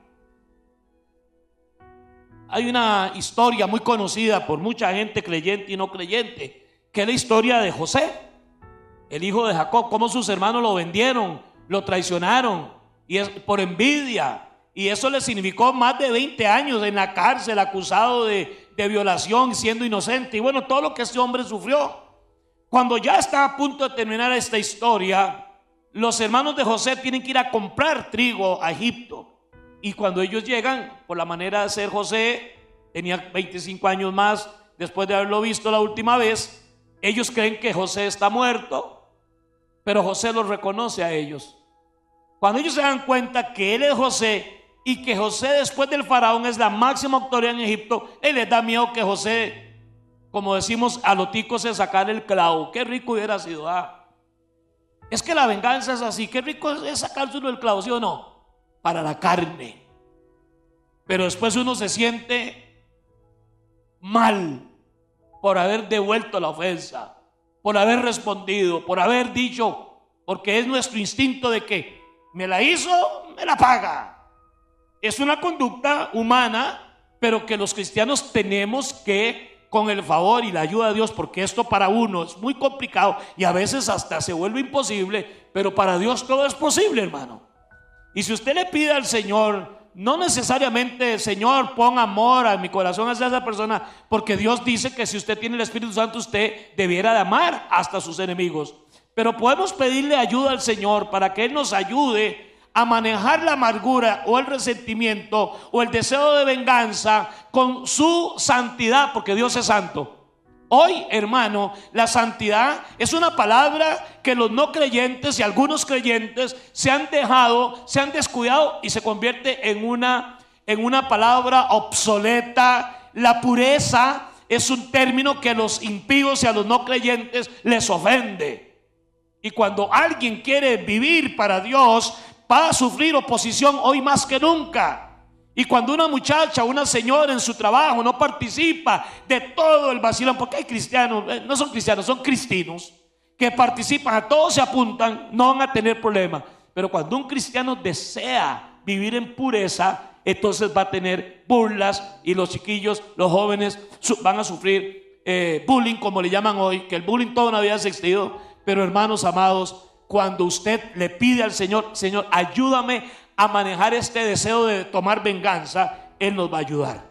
S2: Hay una historia muy conocida por mucha gente creyente y no creyente, que es la historia de José, el hijo de Jacob, cómo sus hermanos lo vendieron, lo traicionaron, y es por envidia. Y eso le significó más de 20 años en la cárcel, acusado de violación, siendo inocente. Y bueno, todo lo que este hombre sufrió. Cuando ya está a punto de terminar esta historia, los hermanos de José tienen que ir a comprar trigo a Egipto. Y cuando ellos llegan, por la manera de ser, José tenía 25 años más después de haberlo visto la última vez. Ellos creen que José está muerto, pero José los reconoce a ellos. Cuando ellos se dan cuenta que él es José, y que José, después del faraón, es la máxima autoridad en Egipto, él les da miedo que José, como decimos a los ticos, se sacar el clavo. Qué rico hubiera sido. Es que la venganza es así. Qué rico es sacarse uno el clavo, ¿sí o no? Para la carne. Pero después uno se siente mal por haber devuelto la ofensa, por haber respondido, por haber dicho, porque es nuestro instinto de que me la hizo, me la paga. Es una conducta humana, pero que los cristianos tenemos que, con el favor y la ayuda de Dios, porque esto para uno es muy complicado y a veces hasta se vuelve imposible, pero para Dios todo es posible, hermano. Y si usted le pide al Señor, no necesariamente, Señor, pon amor a mi corazón hacia esa persona, porque Dios dice que si usted tiene el Espíritu Santo, usted debiera de amar hasta a sus enemigos. Pero podemos pedirle ayuda al Señor para que Él nos ayude a manejar la amargura o el resentimiento o el deseo de venganza con su santidad, porque Dios es santo. Hoy, hermano, la santidad es una palabra que los no creyentes y algunos creyentes se han dejado, se han descuidado y se convierte en una palabra obsoleta. La pureza es un término que a los impíos y a los no creyentes les ofende. Y cuando alguien quiere vivir para Dios, va a sufrir oposición hoy más que nunca. Y cuando una muchacha, una señora en su trabajo no participa de todo el vacilón, porque hay cristianos, no son cristianos, son cristinos, que participan, a todos se apuntan, no van a tener problema. Pero cuando un cristiano desea vivir en pureza, entonces va a tener burlas, y los chiquillos, los jóvenes van a sufrir bullying, como le llaman hoy, que el bullying toda una vida ha existido. Pero hermanos amados, cuando usted le pide al Señor, Señor, ayúdame a manejar este deseo de tomar venganza, Él nos va a ayudar.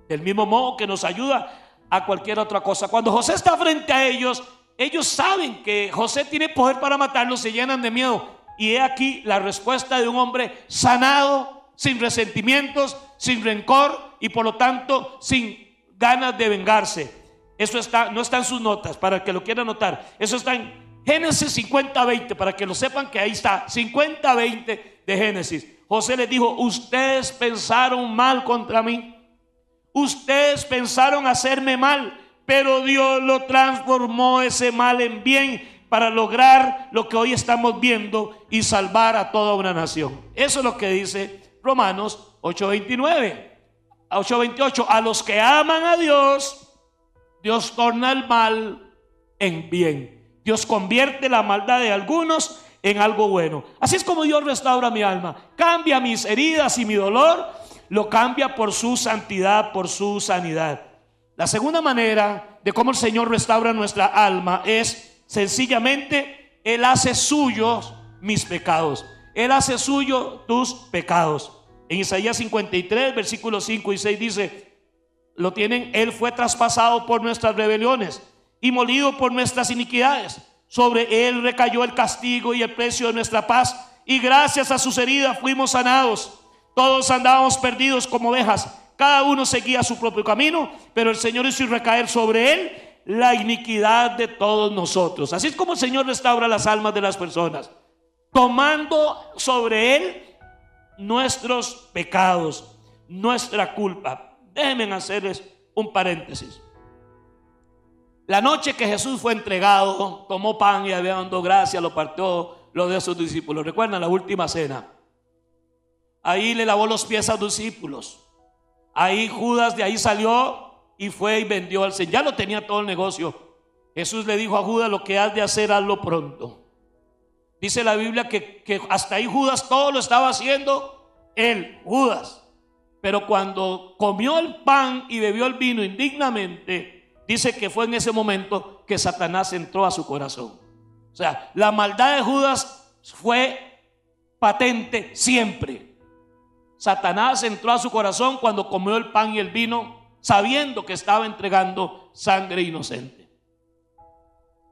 S2: Del mismo modo que nos ayuda a cualquier otra cosa. Cuando José está frente a ellos, ellos saben que José tiene poder para matarlos, se llenan de miedo. Y he aquí la respuesta de un hombre sanado, sin resentimientos, sin rencor y por lo tanto sin ganas de vengarse. Eso no está en sus notas, para el que lo quiera anotar. Eso está en Génesis 50:20, para que lo sepan, que ahí está, 50:20 de Génesis. José les dijo: ustedes pensaron mal contra mí, ustedes pensaron hacerme mal, pero Dios lo transformó ese mal en bien para lograr lo que hoy estamos viendo y salvar a toda una nación. Eso es lo que dice Romanos 8:28. A los que aman a Dios, Dios torna el mal en bien. Dios convierte la maldad de algunos en algo bueno. Así es como Dios restaura mi alma. Cambia mis heridas y mi dolor, lo cambia por su santidad, por su sanidad. La segunda manera de cómo el Señor restaura nuestra alma es sencillamente, Él hace suyos mis pecados. Él hace suyo tus pecados. En Isaías 53, versículos 5 y 6 dice, lo tienen: Él fue traspasado por nuestras rebeliones y molido por nuestras iniquidades. Sobre Él recayó el castigo y el precio de nuestra paz, y gracias a sus heridas fuimos sanados. Todos andábamos perdidos como ovejas, cada uno seguía su propio camino, pero el Señor hizo recaer sobre Él la iniquidad de todos nosotros. Así es como el Señor restaura las almas de las personas, tomando sobre Él nuestros pecados, nuestra culpa. Déjenme hacerles un paréntesis. La noche que Jesús fue entregado, tomó pan y dando gracias, lo partió, lo dio a sus discípulos. ¿Recuerdan la última cena? Ahí le lavó los pies a los discípulos. Ahí Judas de ahí salió y fue y vendió al Señor. Ya lo tenía todo el negocio. Jesús le dijo a Judas: lo que has de hacer, hazlo pronto. Dice la Biblia que hasta ahí Judas todo lo estaba haciendo él, Judas. Pero cuando comió el pan y bebió el vino indignamente, dice que fue en ese momento que Satanás entró a su corazón. O sea, la maldad de Judas fue patente siempre. Satanás entró a su corazón cuando comió el pan y el vino, sabiendo que estaba entregando sangre inocente.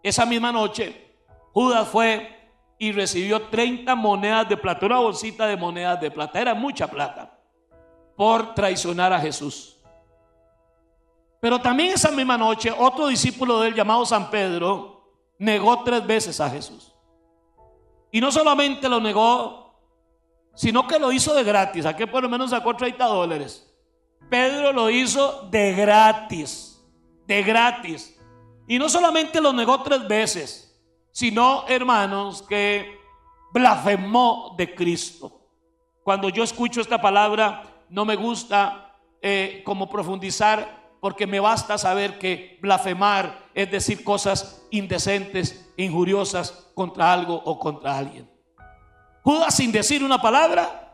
S2: Esa misma noche, Judas fue y recibió 30 monedas de plata, una bolsita de monedas de plata, era mucha plata, por traicionar a Jesús. Pero también esa misma noche, otro discípulo de él, llamado San Pedro, negó 3 veces a Jesús. Y no solamente lo negó sino que lo hizo de gratis. Aquí por lo menos sacó $30. Pedro lo hizo de gratis, de gratis. Y no solamente lo negó 3 veces, sino, hermanos, que blasfemó de Cristo. Cuando yo escucho esta palabra, no me gusta como profundizar, porque me basta saber que blasfemar es decir cosas indecentes, injuriosas contra algo o contra alguien. Judas, sin decir una palabra,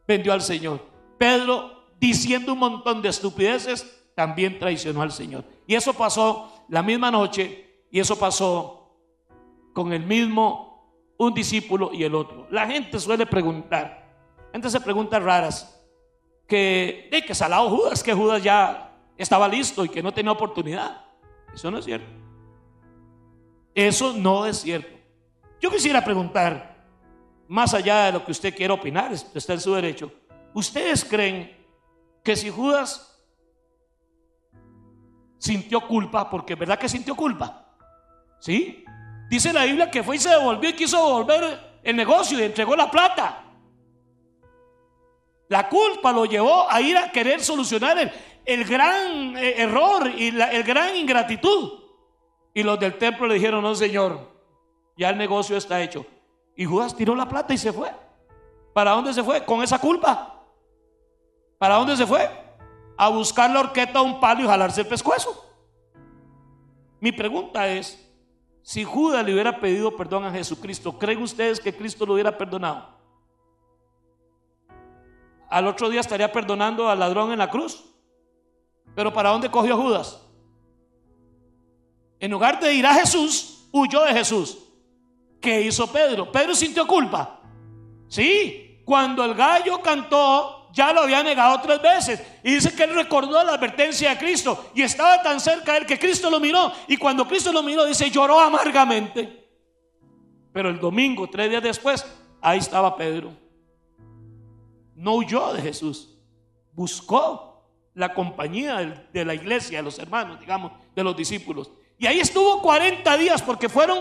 S2: vendió al Señor. Pedro, diciendo un montón de estupideces, también traicionó al Señor. Y eso pasó la misma noche, y eso pasó con el mismo, un discípulo y el otro. La gente suele preguntar, gente se pregunta raras, que salado Judas, que Judas ya estaba listo y que no tenía oportunidad. Eso no es cierto. Eso no es cierto. Yo quisiera preguntar, más allá de lo que usted quiera opinar, está en su derecho. ¿Ustedes creen que si Judas sintió culpa, porque es verdad que sintió culpa? ¿Sí? Dice la Biblia que fue y se devolvió y quiso devolver el negocio y entregó la plata. La culpa lo llevó a ir a querer solucionar el gran error y el gran ingratitud. Y los del templo le dijeron: no, Señor, ya el negocio está hecho. Y Judas tiró la plata y se fue. ¿Para dónde se fue? Con esa culpa. ¿Para dónde se fue? A buscar la horqueta, un palo y jalarse el pescuezo. Mi pregunta es: si Judas le hubiera pedido perdón a Jesucristo, ¿creen ustedes que Cristo lo hubiera perdonado? Al otro día estaría perdonando al ladrón en la cruz. Pero ¿para dónde cogió Judas? En lugar de ir a Jesús, huyó de Jesús. ¿Qué hizo Pedro? Pedro sintió culpa. Sí, cuando el gallo cantó, ya lo había negado 3 veces. Y dice que él recordó la advertencia de Cristo y estaba tan cerca de él que Cristo lo miró. Y cuando Cristo lo miró, dice, lloró amargamente. Pero el domingo, 3 días después, ahí estaba Pedro. No huyó de Jesús, buscó la compañía de la iglesia, de los hermanos, digamos, de los discípulos. Y ahí estuvo 40 días, porque fueron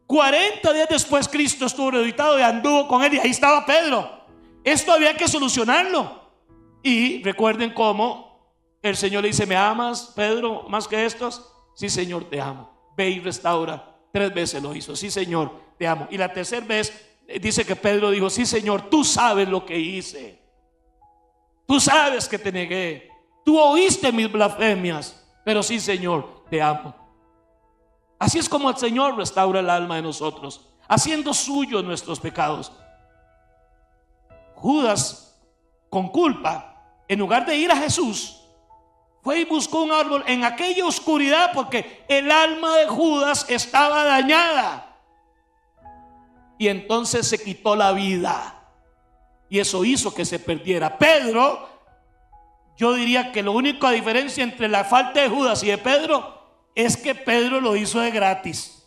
S2: 40 días después Cristo estuvo resucitado y anduvo con él, y ahí estaba Pedro. Esto había que solucionarlo. Y recuerden cómo el Señor le dice: ¿me amas, Pedro, más que estos? Sí, Señor, te amo. Ve y restaura. 3 veces lo hizo. Sí, Señor, te amo. Y la tercera vez dice que Pedro dijo: sí, Señor, tú sabes lo que hice. Tú sabes que te negué. Tú oíste mis blasfemias. Pero sí, Señor, te amo. Así es como el Señor restaura el alma de nosotros, haciendo suyo nuestros pecados. Judas, con culpa, en lugar de ir a Jesús, fue y buscó un árbol en aquella oscuridad, porque el alma de Judas estaba dañada. Y entonces se quitó la vida. Y eso hizo que se perdiera. Pedro, yo diría que la única diferencia entre la falta de Judas y de Pedro es que Pedro lo hizo de gratis.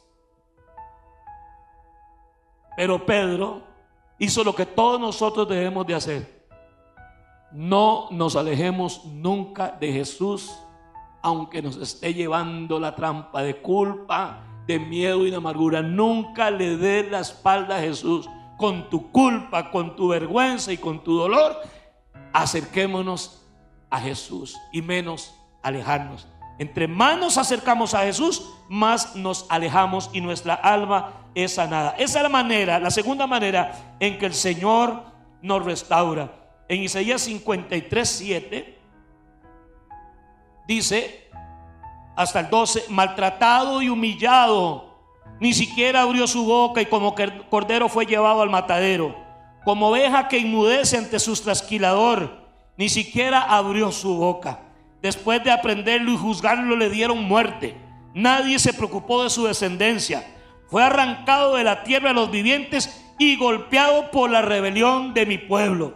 S2: Pero Pedro hizo lo que todos nosotros debemos de hacer: no nos alejemos nunca de Jesús, aunque nos esté llevando la trampa de culpa, de miedo y de amargura. Nunca le des la espalda a Jesús. Con tu culpa, con tu vergüenza y con tu dolor, acerquémonos a Jesús y menos alejarnos. Entre más nos acercamos a Jesús, más nos alejamos y nuestra alma es sanada. Esa es la manera, la segunda manera en que el Señor nos restaura. En Isaías 53:7 dice, hasta el 12: maltratado y humillado, ni siquiera abrió su boca, y como cordero fue llevado al matadero. Como oveja que enmudece ante su trasquilador, ni siquiera abrió su boca. Después de aprenderlo y juzgarlo, le dieron muerte. Nadie se preocupó de su descendencia. Fue arrancado de la tierra de los vivientes y golpeado por la rebelión de mi pueblo.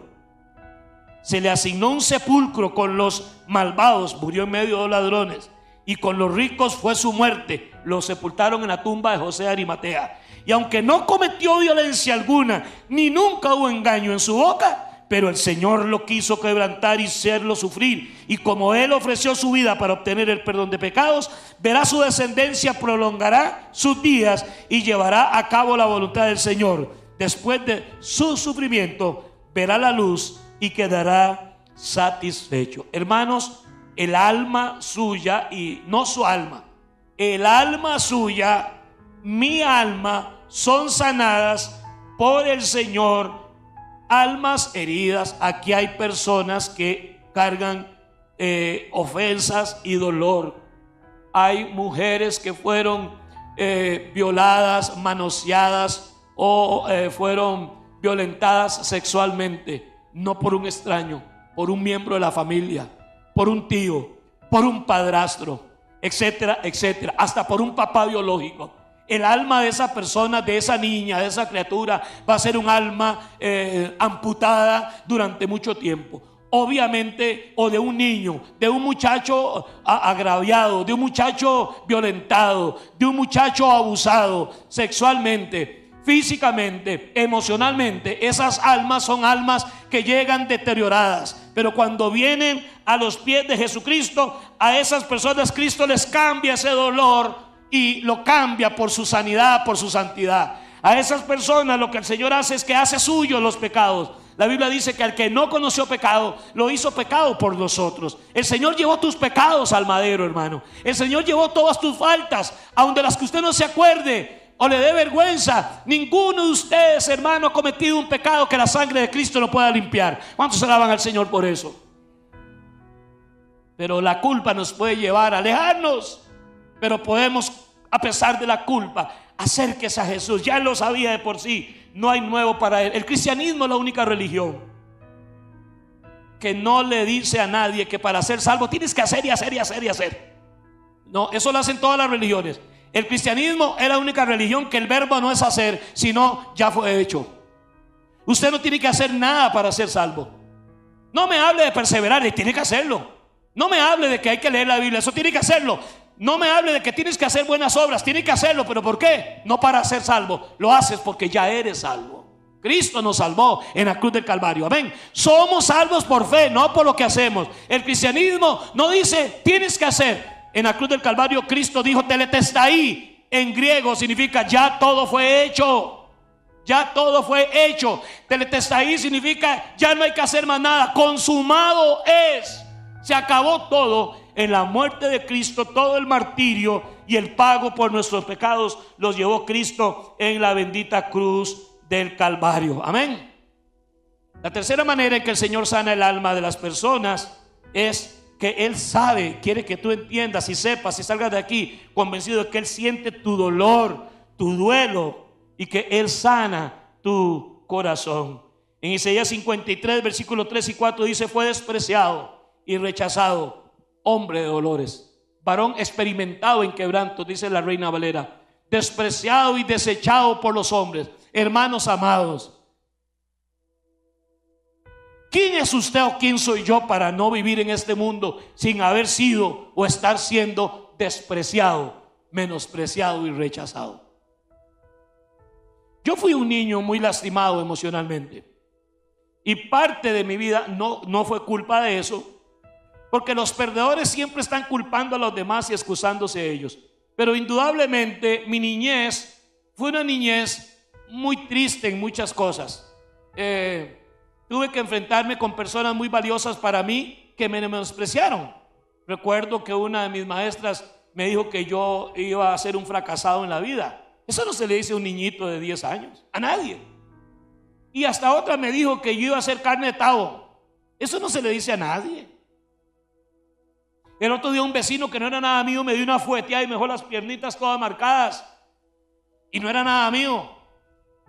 S2: Se le asignó un sepulcro con los malvados, murió en medio de los ladrones. Y con los ricos fue su muerte. Lo sepultaron en la tumba de José de Arimatea. Y aunque no cometió violencia alguna, ni nunca hubo engaño en su boca, pero el Señor lo quiso quebrantar y hacerlo sufrir. Y como Él ofreció su vida para obtener el perdón de pecados, verá su descendencia, prolongará sus días y llevará a cabo la voluntad del Señor. Después de su sufrimiento, verá la luz y quedará satisfecho. Hermanos, el alma suya, y no su alma, el alma suya, mi alma, son sanadas por el Señor. Almas heridas. Aquí hay personas que cargan ofensas y dolor. Hay mujeres que fueron violadas, manoseadas o fueron violentadas sexualmente, no por un extraño, por un miembro de la familia, por un tío, por un padrastro, etcétera, etcétera, hasta por un papá biológico. El alma de esa persona, de esa niña, de esa criatura, va a ser un alma amputada durante mucho tiempo. Obviamente, o de un niño, de un muchacho agraviado, de un muchacho violentado, de un muchacho abusado sexualmente, físicamente, emocionalmente. Esas almas son almas que llegan deterioradas, pero cuando vienen a los pies de Jesucristo, a esas personas Cristo les cambia ese dolor y lo cambia por su sanidad, por su santidad. A esas personas lo que el Señor hace es que hace suyo los pecados. La Biblia dice que al que no conoció pecado, lo hizo pecado por nosotros. El Señor llevó tus pecados al madero, hermano. El Señor llevó todas tus faltas, aun de las que usted no se acuerde o le dé vergüenza. Ninguno de ustedes, hermano, ha cometido un pecado que la sangre de Cristo no pueda limpiar. ¿Cuántos alaban al Señor por eso? Pero la culpa nos puede llevar a alejarnos. Pero podemos, a pesar de la culpa, acérquese a Jesús. Ya Él lo sabía de por sí. No hay nuevo para Él. El cristianismo es la única religión que no le dice a nadie que para ser salvo tienes que hacer y hacer y hacer y hacer. No, eso lo hacen todas las religiones. El cristianismo es la única religión que el verbo no es hacer, sino ya fue hecho. Usted no tiene que hacer nada para ser salvo. No me hable de perseverar, tiene que hacerlo. No me hable de que hay que leer la Biblia, eso tiene que hacerlo. No me hable de que tienes que hacer buenas obras, tienes que hacerlo, pero ¿por qué? No para ser salvo, lo haces porque ya eres salvo. Cristo nos salvó en la cruz del Calvario, amén. Somos salvos por fe, no por lo que hacemos. El cristianismo no dice tienes que hacer. En la cruz del Calvario Cristo dijo teletestai, en griego significa ya todo fue hecho. Ya todo fue hecho. Teletestai significa ya no hay que hacer más nada, consumado es. Se acabó todo en la muerte de Cristo. Todo el martirio y el pago por nuestros pecados los llevó Cristo en la bendita cruz del Calvario, amén. La tercera manera en que el Señor sana el alma de las personas es que Él sabe, quiere que tú entiendas y sepas y salgas de aquí convencido de que Él siente tu dolor, tu duelo, y que Él sana tu corazón. En Isaías 53 versículos 3 y 4 dice: fue despreciado y rechazado, hombre de dolores, varón experimentado en quebrantos, dice la Reina Valera, despreciado y desechado por los hombres. Hermanos amados, ¿quién es usted o quién soy yo para no vivir en este mundo sin haber sido o estar siendo despreciado, menospreciado y rechazado? Yo fui un niño muy lastimado emocionalmente, y parte de mi vida no fue culpa de eso, porque los perdedores siempre están culpando a los demás y excusándose de ellos. Pero indudablemente mi niñez fue una niñez muy triste en muchas cosas. Tuve que enfrentarme con personas muy valiosas para mí que me menospreciaron. Recuerdo que una de mis maestras me dijo que yo iba a ser un fracasado en la vida. Eso no se le dice a un niñito de 10 años, a nadie. Y hasta otra me dijo que yo iba a ser carne de tabo. Eso no se le dice a nadie. El otro día un vecino que no era nada mío me dio una fueteada y me dejó las piernitas todas marcadas, y no era nada mío.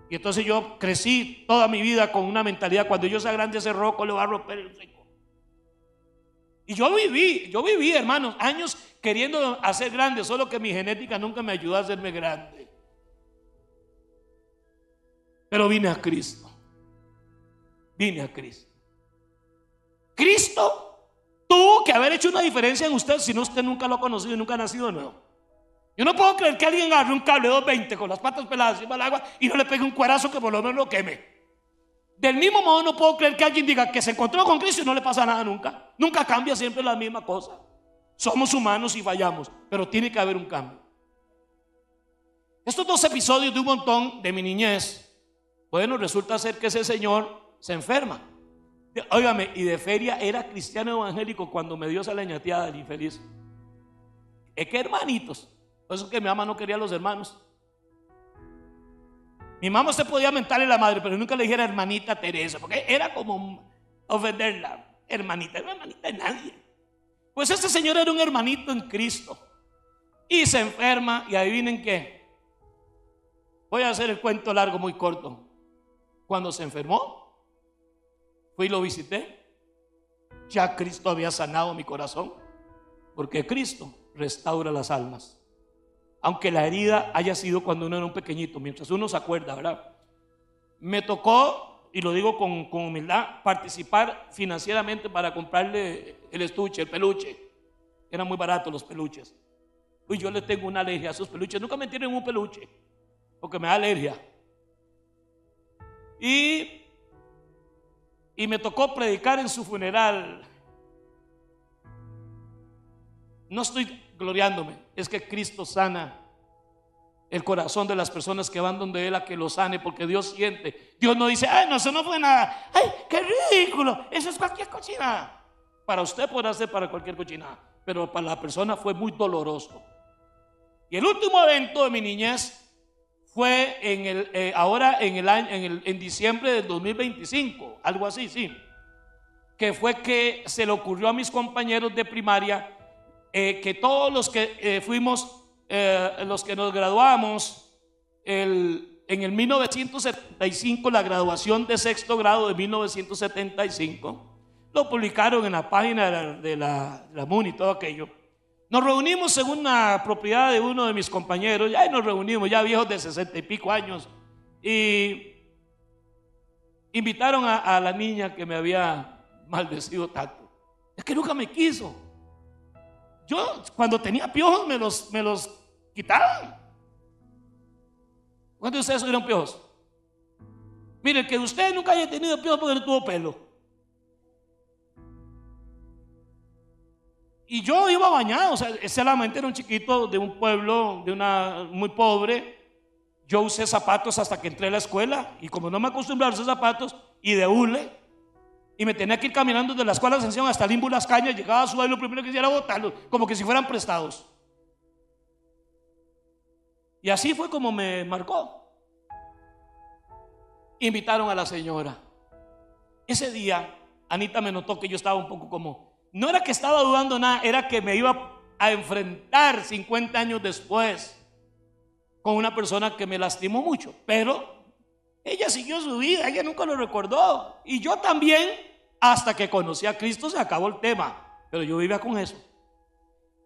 S2: Y entonces yo crecí toda mi vida con una mentalidad: cuando yo sea grande ese roco le va a romper el hocico. Y yo viví, hermanos, años queriendo hacer grande, solo que mi genética nunca me ayudó a hacerme grande. Pero vine a Cristo. Cristo tuvo que haber hecho una diferencia en usted, si no, usted nunca lo ha conocido y nunca ha nacido de nuevo. Yo no puedo creer que alguien agarre un cable 220 con las patas peladas encima del agua y no le pegue un cuerazo que por lo menos lo queme. Del mismo modo no puedo creer que alguien diga que se encontró con Cristo y no le pasa nada nunca. Nunca cambia, siempre la misma cosa. Somos humanos y fallamos, pero tiene que haber un cambio. Estos dos episodios de un montón de mi niñez, bueno, resulta ser que ese señor se enferma. Óigame, y de feria era cristiano evangélico cuando me dio esa leñateada del infeliz. Es que hermanitos, por eso es que mi mamá no quería a los hermanos. Mi mamá se podía mentarle a la madre, pero nunca le dijera hermanita Teresa, porque era como ofenderla. Hermanita, no hermanita de nadie. Pues este señor era un hermanito en Cristo y se enferma, y adivinen qué. Voy a hacer el cuento largo, muy corto. Cuando se enfermó, fui y lo visité. Ya Cristo había sanado mi corazón, porque Cristo restaura las almas. Aunque la herida haya sido cuando uno era un pequeñito, mientras uno se acuerda, ¿verdad? Me tocó, y lo digo con humildad, participar financieramente para comprarle el estuche, el peluche. Eran muy baratos los peluches. Uy, yo le tengo una alergia a esos peluches. Nunca me tienen un peluche, porque me da alergia. Y me tocó predicar en su funeral. No estoy gloriándome, es que Cristo sana el corazón de las personas que van donde Él a que lo sane, porque Dios siente. Dios no dice, ay, no, eso no fue nada, ay, qué ridículo, eso es cualquier cochinada. Para usted podrá ser para cualquier cochinada, pero para la persona fue muy doloroso. Y el último evento de mi niñez fue en diciembre del 2025, algo así, sí, que fue que se le ocurrió a mis compañeros de primaria, que todos los que fuimos, los que nos graduamos en el 1975, la graduación de sexto grado de 1975, lo publicaron en la página de la MUNI y todo aquello. Nos reunimos en una propiedad de uno de mis compañeros, ya nos reunimos, ya viejos de 60 y pico años, y invitaron a la niña que me había maldecido tanto. Es que nunca me quiso. Yo cuando tenía piojos me los quitaban. ¿Cuántos de ustedes tuvieron piojos? Mire, que usted nunca haya tenido piojos porque no tuvo pelo. Y yo iba bañado, o sea, solamente era un chiquito de un pueblo, muy pobre. Yo usé zapatos hasta que entré a la escuela, y como no me acostumbraba a usar zapatos, y de hule, y me tenía que ir caminando de la escuela de Ascensión hasta Limbo Las Cañas. Llegaba a su lo primero que hiciera era botarlos, como que si fueran prestados. Y así fue como me marcó. Invitaron a la señora. Ese día Anita me notó que yo estaba un poco como, no era que estaba dudando nada, era que me iba a enfrentar 50 años después con una persona que me lastimó mucho, pero ella siguió su vida, ella nunca lo recordó, y yo también. Hasta que conocí a Cristo se acabó el tema, pero yo vivía con eso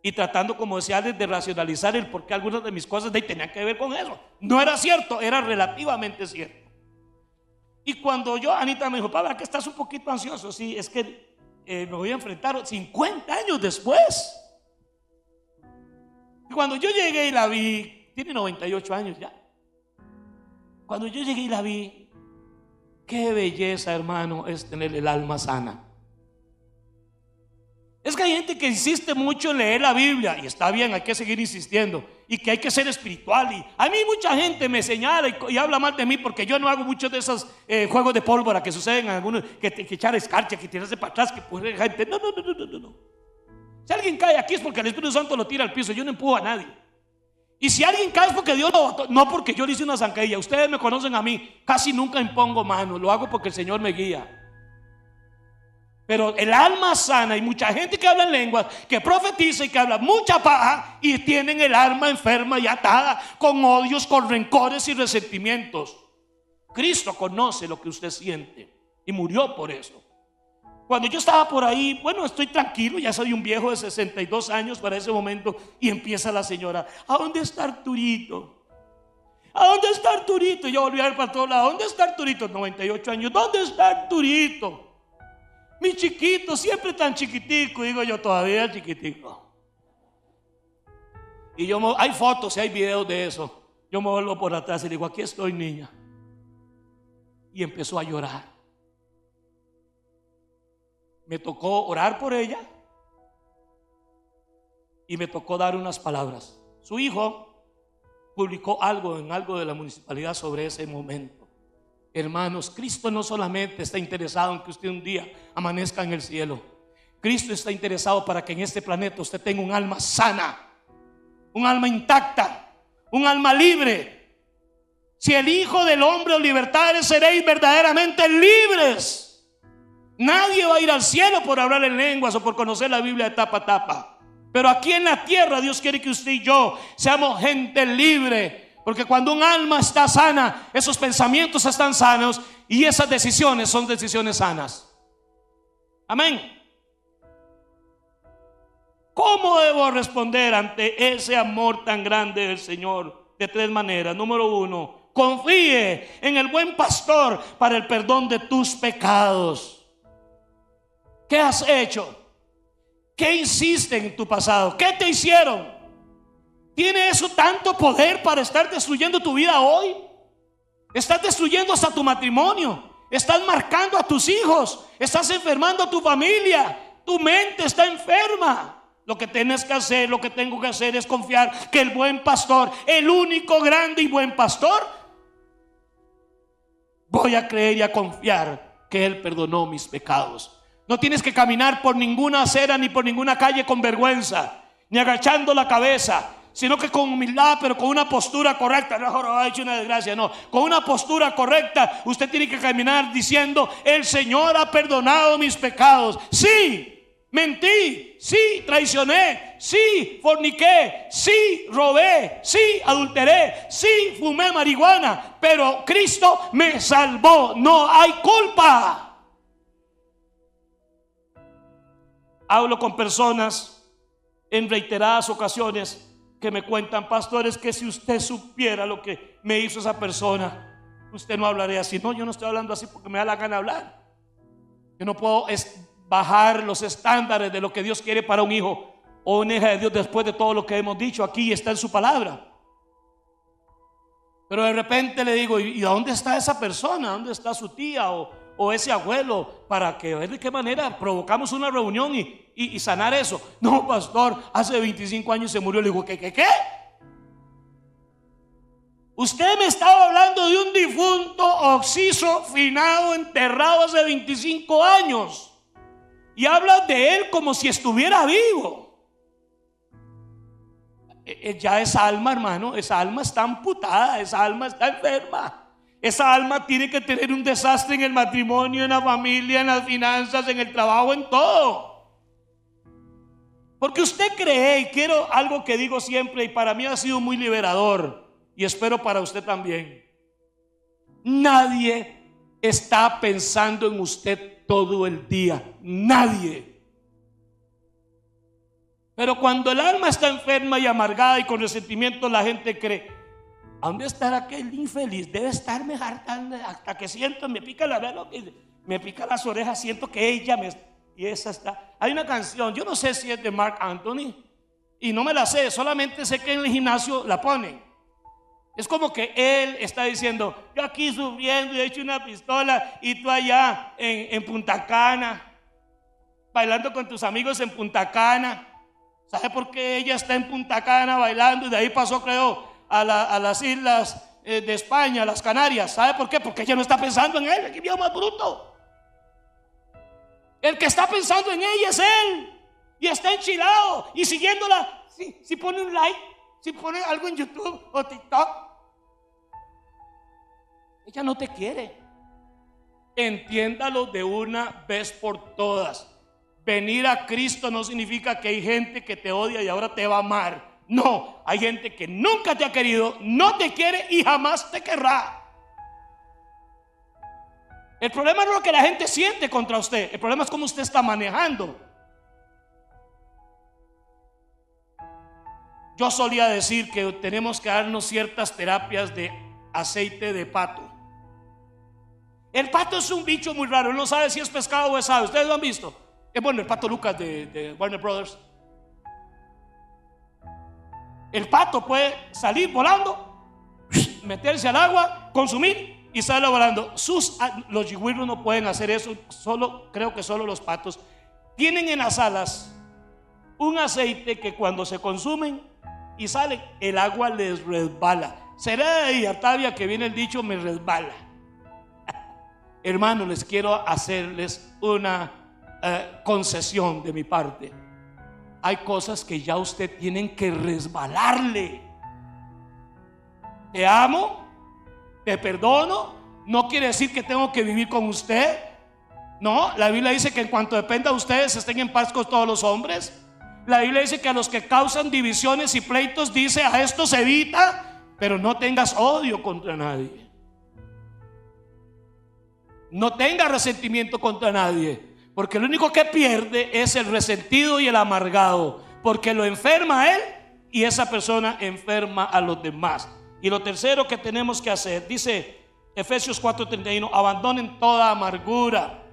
S2: y tratando, como decía, de racionalizar el por qué algunas de mis cosas tenían que ver con eso. No era cierto, era relativamente cierto. Y cuando Anita me dijo, papá, que estás un poquito ansioso. Sí, es que me voy a enfrentar 50 años después. Y cuando yo llegué y la vi, tiene 98 años ya. Cuando yo llegué y la vi, qué belleza, hermano, es tener el alma sana. Es que hay gente que insiste mucho en leer la Biblia, y está bien, hay que seguir insistiendo, y que hay que ser espiritual. Y a mí mucha gente me señala y habla mal de mí porque yo no hago muchos de esos juegos de pólvora que suceden en algunos, que echar escarcha, que tirarse para atrás, que poner gente. No. Si alguien cae aquí es porque el Espíritu Santo lo tira al piso. Yo no empujo a nadie. Y si alguien cae es porque Dios lo botó, no porque yo le hice una zancadilla. Ustedes me conocen a mí, casi nunca impongo mano, lo hago porque el Señor me guía. Pero el alma sana, hay mucha gente que habla en lenguas, que profetiza y que habla mucha paja, y tienen el alma enferma y atada con odios, con rencores y resentimientos. Cristo conoce lo que usted siente y murió por eso. Cuando yo estaba por ahí, bueno, estoy tranquilo, ya soy un viejo de 62 años para ese momento, y empieza la señora, ¿a dónde está Arturito? ¿A dónde está Arturito? Y yo volví a ver para todos lados, ¿dónde está Arturito? 98 años, ¿dónde está Arturito? Mi chiquito, siempre tan chiquitico, digo yo, todavía chiquitico. Y hay fotos y hay videos de eso. Yo me vuelvo por atrás y le digo, aquí estoy, niña. Y empezó a llorar. Me tocó orar por ella y me tocó dar unas palabras. Su hijo publicó algo en algo de la municipalidad sobre ese momento. Hermanos, Cristo no solamente está interesado en que usted un día amanezca en el cielo. Cristo está interesado para que en este planeta usted tenga un alma sana, un alma intacta, un alma libre. Si el Hijo del Hombre os libertare, seréis verdaderamente libres. Nadie va a ir al cielo por hablar en lenguas o por conocer la Biblia de tapa a tapa. Pero aquí en la tierra Dios quiere que usted y yo seamos gente libre. Porque cuando un alma está sana, esos pensamientos están sanos y esas decisiones son decisiones sanas. Amén. ¿Cómo debo responder ante ese amor tan grande del Señor? De 3 maneras. Número 1, confíe en el buen pastor para el perdón de tus pecados. ¿Qué has hecho? ¿Qué hiciste en tu pasado? ¿Qué te hicieron? ¿Tiene eso tanto poder para estar destruyendo tu vida hoy? Estás destruyendo hasta tu matrimonio. Estás marcando a tus hijos. Estás enfermando a tu familia. Tu mente está enferma. Lo que tienes que hacer, lo que tengo que hacer es confiar que el buen pastor, el único grande y buen pastor, voy a creer y a confiar que Él perdonó mis pecados. No tienes que caminar por ninguna acera ni por ninguna calle con vergüenza, ni agachando la cabeza, sino que con humildad, pero con una postura correcta. No, ha hecho una desgracia, no. Con una postura correcta, usted tiene que caminar diciendo: el Señor ha perdonado mis pecados. Sí, mentí, sí, traicioné, sí, forniqué, sí, robé, sí, adulteré, sí, fumé marihuana, pero Cristo me salvó. No hay culpa. Hablo con personas en reiteradas ocasiones que me cuentan: pastores, que si usted supiera lo que me hizo esa persona, usted no hablaría así. No, yo no estoy hablando así porque me da la gana hablar. Yo no puedo bajar los estándares de lo que Dios quiere para un hijo o una hija de Dios después de todo lo que hemos dicho aquí y está en su palabra. Pero de repente le digo: ¿y dónde está esa persona? ¿Dónde está su tía o ese abuelo? Para que ver de qué manera provocamos una reunión y sanar eso. No, pastor, hace 25 años se murió. Le digo: ¿Qué? Usted me estaba hablando de un difunto occiso, finado, enterrado hace 25 años, y habla de él como si estuviera vivo. Ya esa alma, hermano, esa alma está amputada, esa alma está enferma. Esa alma tiene que tener un desastre en el matrimonio, en la familia, en las finanzas, en el trabajo, en todo. Porque usted cree, y quiero algo que digo siempre y para mí ha sido muy liberador, y espero para usted también: nadie está pensando en usted todo el día. Nadie. Pero cuando el alma está enferma y amargada y con resentimiento, la gente cree: ¿a dónde estará aquel infeliz? Debe estarme hartando hasta que siento, me pica la vela, me pica las orejas, siento que ella me... Y esa está. Hay una canción, yo no sé si es de Mark Anthony, y no me la sé, solamente sé que en el gimnasio la ponen. Es como que él está diciendo: yo aquí sufriendo y he hecho una pistola, y tú allá en Punta Cana, bailando con tus amigos en Punta Cana. ¿Sabe por qué ella está en Punta Cana bailando? Y de ahí pasó, creo, a las islas de España, las Canarias. ¿Sabe por qué? Porque ella no está pensando en él. Aquí vio más bruto. El que está pensando en ella es él, y está enchilado y siguiéndola. Si pone un like, si pone algo en YouTube o TikTok, ella no te quiere. Entiéndalo de una vez por todas. Venir a Cristo no significa que hay gente que te odia y ahora te va a amar. No, hay gente que nunca te ha querido, no te quiere y jamás te querrá. El problema no es lo que la gente siente contra usted, el problema es cómo usted está manejando. Yo solía decir que tenemos que darnos ciertas terapias de aceite de pato. El pato es un bicho muy raro, él no sabe si es pescado o es ave. ¿Ustedes lo han visto? Es bueno, el pato Lucas de Warner Brothers. El pato puede salir volando, meterse al agua, consumir y salir volando. Los yigüirros no pueden hacer eso. Creo que solo los patos tienen en las alas un aceite que cuando se consumen y salen, el agua les resbala. Será de ahí, Artavia, que viene el dicho: me resbala. Hermanos, les quiero hacerles una concesión de mi parte. Hay cosas que ya usted tienen que resbalarle. Te amo, te perdono, no quiere decir que tengo que vivir con usted. No, la Biblia dice que en cuanto dependa de ustedes, estén en paz con todos los hombres. La Biblia dice que a los que causan divisiones y pleitos, dice, a estos evita, pero no tengas odio contra nadie. No tengas resentimiento contra nadie, porque el único que pierde es el resentido y el amargado, porque lo enferma a él y esa persona enferma a los demás. Y lo tercero que tenemos que hacer, dice Efesios 4:31, abandonen toda amargura,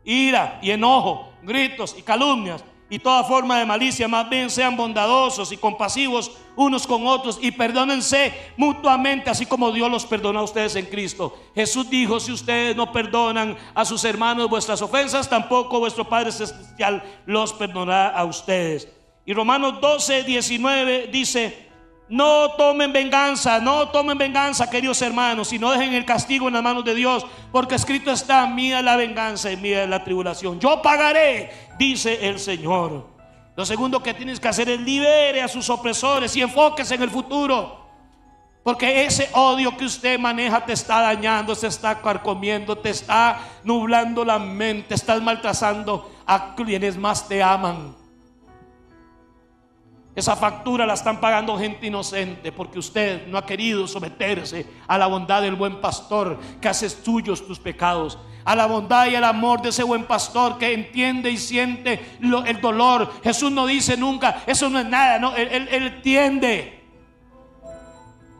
S2: ira y enojo, gritos y calumnias y toda forma de malicia. Más bien sean bondadosos y compasivos unos con otros y perdónense mutuamente, así como Dios los perdona a ustedes en Cristo. Jesús dijo: si ustedes no perdonan a sus hermanos vuestras ofensas, tampoco vuestro Padre Celestial los perdonará a ustedes. Y Romanos 12:19 dice: no tomen venganza, queridos hermanos, sino dejen el castigo en las manos de Dios, porque escrito está: mía la venganza y mía la tribulación, yo pagaré, dice el Señor. Lo segundo que tienes que hacer es libere a sus opresores y enfóquese en el futuro, porque ese odio que usted maneja te está dañando, se está carcomiendo, te está nublando la mente, estás maltratando a quienes más te aman. Esa factura la están pagando gente inocente, porque usted no ha querido someterse a la bondad del buen pastor que hace tuyos tus pecados, a la bondad y el amor de ese buen pastor que entiende y siente el dolor. Jesús no dice nunca: eso no es nada, no, él entiende,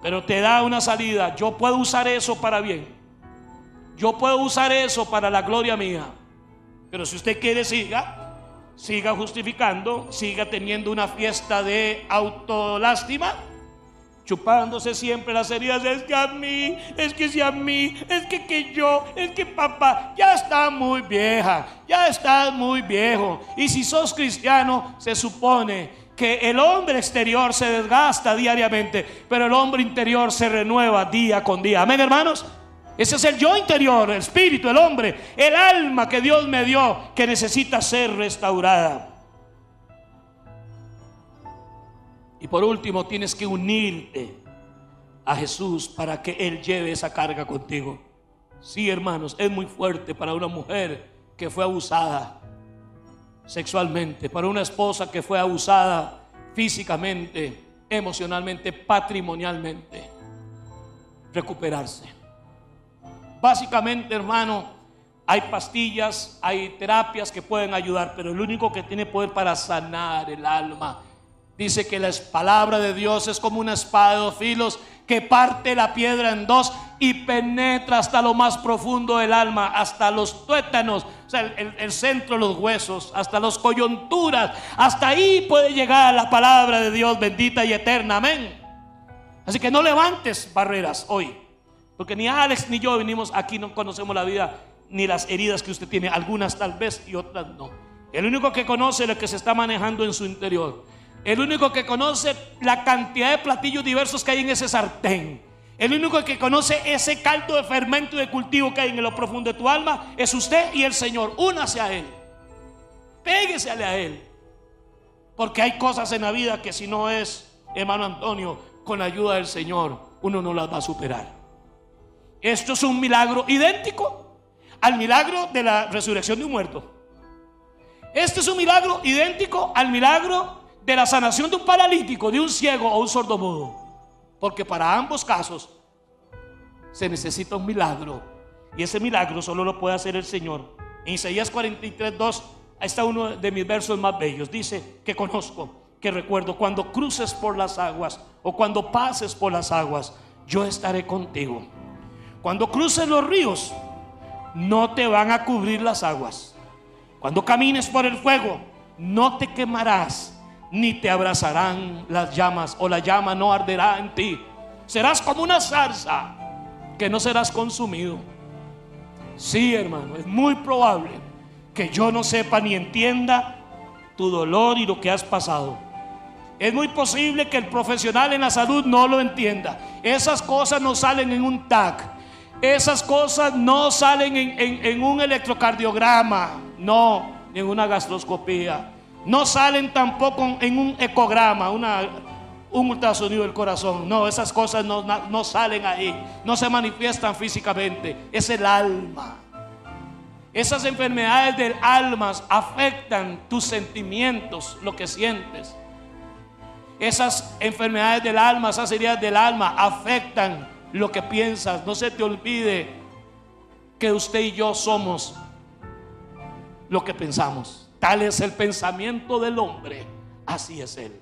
S2: pero te da una salida. Yo puedo usar eso para bien, yo puedo usar eso para la gloria mía, pero si usted quiere, siga justificando, siga teniendo una fiesta de autolástima, chupándose siempre las heridas. Es que a mí, es que si a mí, es que yo, es que papá, ya está muy vieja, ya estás muy viejo. Y si sos cristiano, se supone que el hombre exterior se desgasta diariamente, pero el hombre interior se renueva día con día. Amén, hermanos. Ese es el yo interior, el espíritu, el hombre, el alma que Dios me dio, que necesita ser restaurada. Y por último, tienes que unirte a Jesús para que Él lleve esa carga contigo. Sí, hermanos, es muy fuerte para una mujer que fue abusada sexualmente, para una esposa que fue abusada físicamente, emocionalmente, patrimonialmente, recuperarse. Básicamente, hermano, hay pastillas, hay terapias que pueden ayudar, pero el único que tiene poder para sanar el alma, dice que la palabra de Dios es como una espada de dos filos que parte la piedra en dos y penetra hasta lo más profundo del alma, hasta los tuétanos, o sea, el centro de los huesos, hasta las coyunturas. Hasta ahí puede llegar la palabra de Dios bendita y eterna. Amén. Así que no levantes barreras hoy, porque ni Alex ni yo venimos aquí, no conocemos la vida ni las heridas que usted tiene, algunas tal vez y otras no. El único que conoce lo que se está manejando en su interior, el único que conoce la cantidad de platillos diversos que hay en ese sartén, el único que conoce ese caldo de fermento y de cultivo que hay en lo profundo de tu alma, es usted y el Señor. Únase a Él, péguesele a Él, porque hay cosas en la vida que si no es, hermano Antonio, con la ayuda del Señor, uno no las va a superar. Esto es un milagro idéntico al milagro de la resurrección de un muerto. Este es un milagro idéntico al milagro de la sanación de un paralítico, de un ciego o un sordomudo, porque para ambos casos se necesita un milagro, y ese milagro solo lo puede hacer el Señor. En Isaías 43:2 está uno de mis versos más bellos. Dice: que conozco, que recuerdo, cuando cruces por las aguas o cuando pases por las aguas, yo estaré contigo. Cuando cruces los ríos, no te van a cubrir las aguas. Cuando camines por el fuego, no te quemarás, ni te abrazarán las llamas, o la llama no arderá en ti. Serás como una zarza, que no serás consumido. Sí, hermano, es muy probable que yo no sepa ni entienda tu dolor y lo que has pasado. Es muy posible que el profesional en la salud no lo entienda. Esas cosas no salen en un tag. Esas cosas no salen en un electrocardiograma, no, ni en una gastroscopía. No salen tampoco en un ecograma, un ultrasonido del corazón. No, esas cosas no salen ahí, no se manifiestan físicamente. Es el alma. Esas enfermedades del alma afectan tus sentimientos, lo que sientes. Esas enfermedades del alma, esas heridas del alma afectan lo que piensas. No se te olvide que usted y yo somos lo que pensamos. Tal es el pensamiento del hombre, así es él.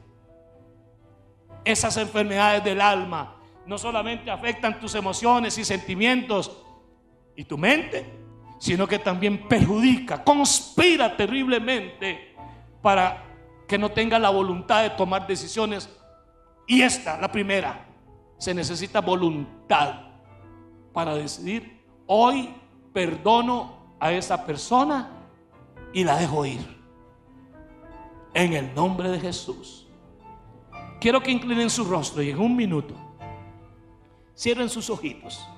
S2: Esas enfermedades del alma no solamente afectan tus emociones y sentimientos y tu mente, sino que también perjudica, conspira terriblemente para que no tenga la voluntad de tomar decisiones. Y esta, la primera, se necesita voluntad para decidir: hoy perdono a esa persona y la dejo ir, en el nombre de Jesús. Quiero que inclinen su rostro y en un minuto cierren sus ojitos.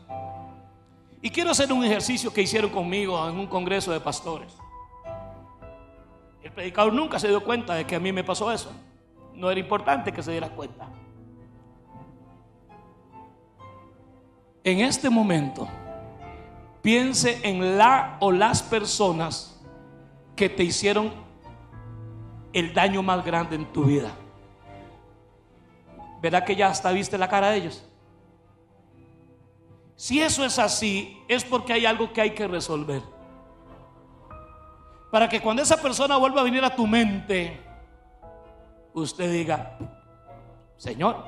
S2: Y quiero hacer un ejercicio que hicieron conmigo en un congreso de pastores. El predicador nunca se dio cuenta de que a mí me pasó eso. No era importante que se diera cuenta. En este momento, piense en la o las personas que te hicieron el daño más grande en tu vida. ¿Verdad que ya hasta viste la cara de ellos? Si eso es así, es porque hay algo que hay que resolver. Para que cuando esa persona vuelva a venir a tu mente, usted diga: Señor,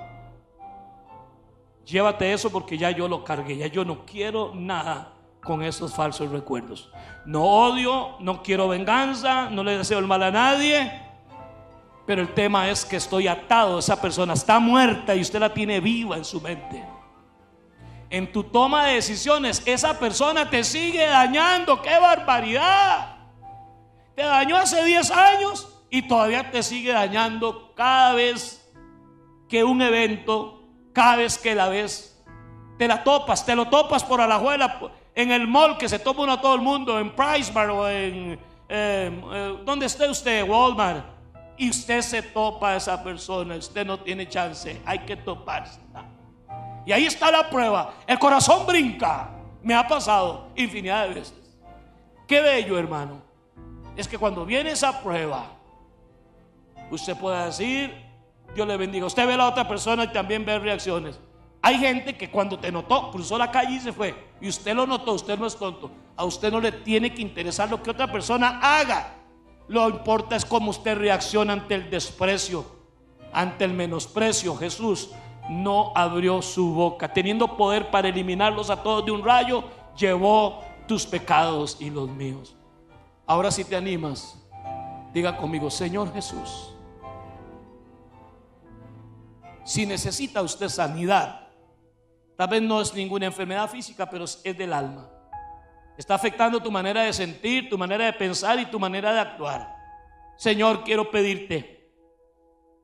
S2: llévate eso porque ya yo lo cargué. Ya yo no quiero nada con esos falsos recuerdos. No odio, no quiero venganza, no le deseo el mal a nadie. Pero el tema es que estoy atado. Esa persona está muerta y usted la tiene viva en su mente. En tu toma de decisiones, esa persona te sigue dañando. ¡Qué barbaridad! Te dañó hace 10 años y todavía te sigue dañando cada vez que un evento, cada vez que la ves, te lo topas por Alajuela, en el mall que se toma uno a todo el mundo, en Price Bar o en donde esté usted, Walmart, y usted se topa a esa persona. Usted no tiene chance, hay que topársela. Y ahí está la prueba. El corazón brinca. Me ha pasado infinidad de veces. Qué bello, hermano, es que cuando viene esa prueba, usted puede decir: Dios le bendiga. Usted ve a la otra persona y también ve reacciones. Hay gente que cuando te notó, cruzó la calle y se fue, y usted lo notó. Usted no es tonto. A usted no le tiene que interesar lo que otra persona haga. Lo que importa es cómo usted reacciona ante el desprecio, ante el menosprecio. Jesús no abrió su boca. Teniendo poder para eliminarlos a todos de un rayo, llevó tus pecados y los míos. Ahora, si te animas, diga conmigo: Señor Jesús, si necesita usted sanidad, tal vez no es ninguna enfermedad física, pero es del alma. Está afectando tu manera de sentir, tu manera de pensar y tu manera de actuar. Señor, quiero pedirte,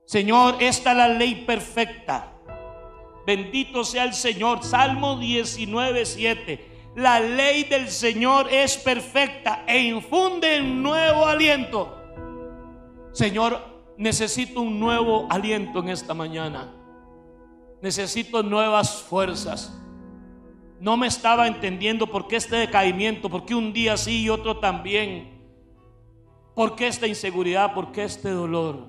S2: Señor, esta es la ley perfecta. Bendito sea el Señor. Salmo 19:7. La ley del Señor es perfecta e infunde un nuevo aliento. Señor, necesito un nuevo aliento en esta mañana. Necesito nuevas fuerzas. No me estaba entendiendo por qué este decaimiento, por qué un día sí y otro también, por qué esta inseguridad, por qué este dolor.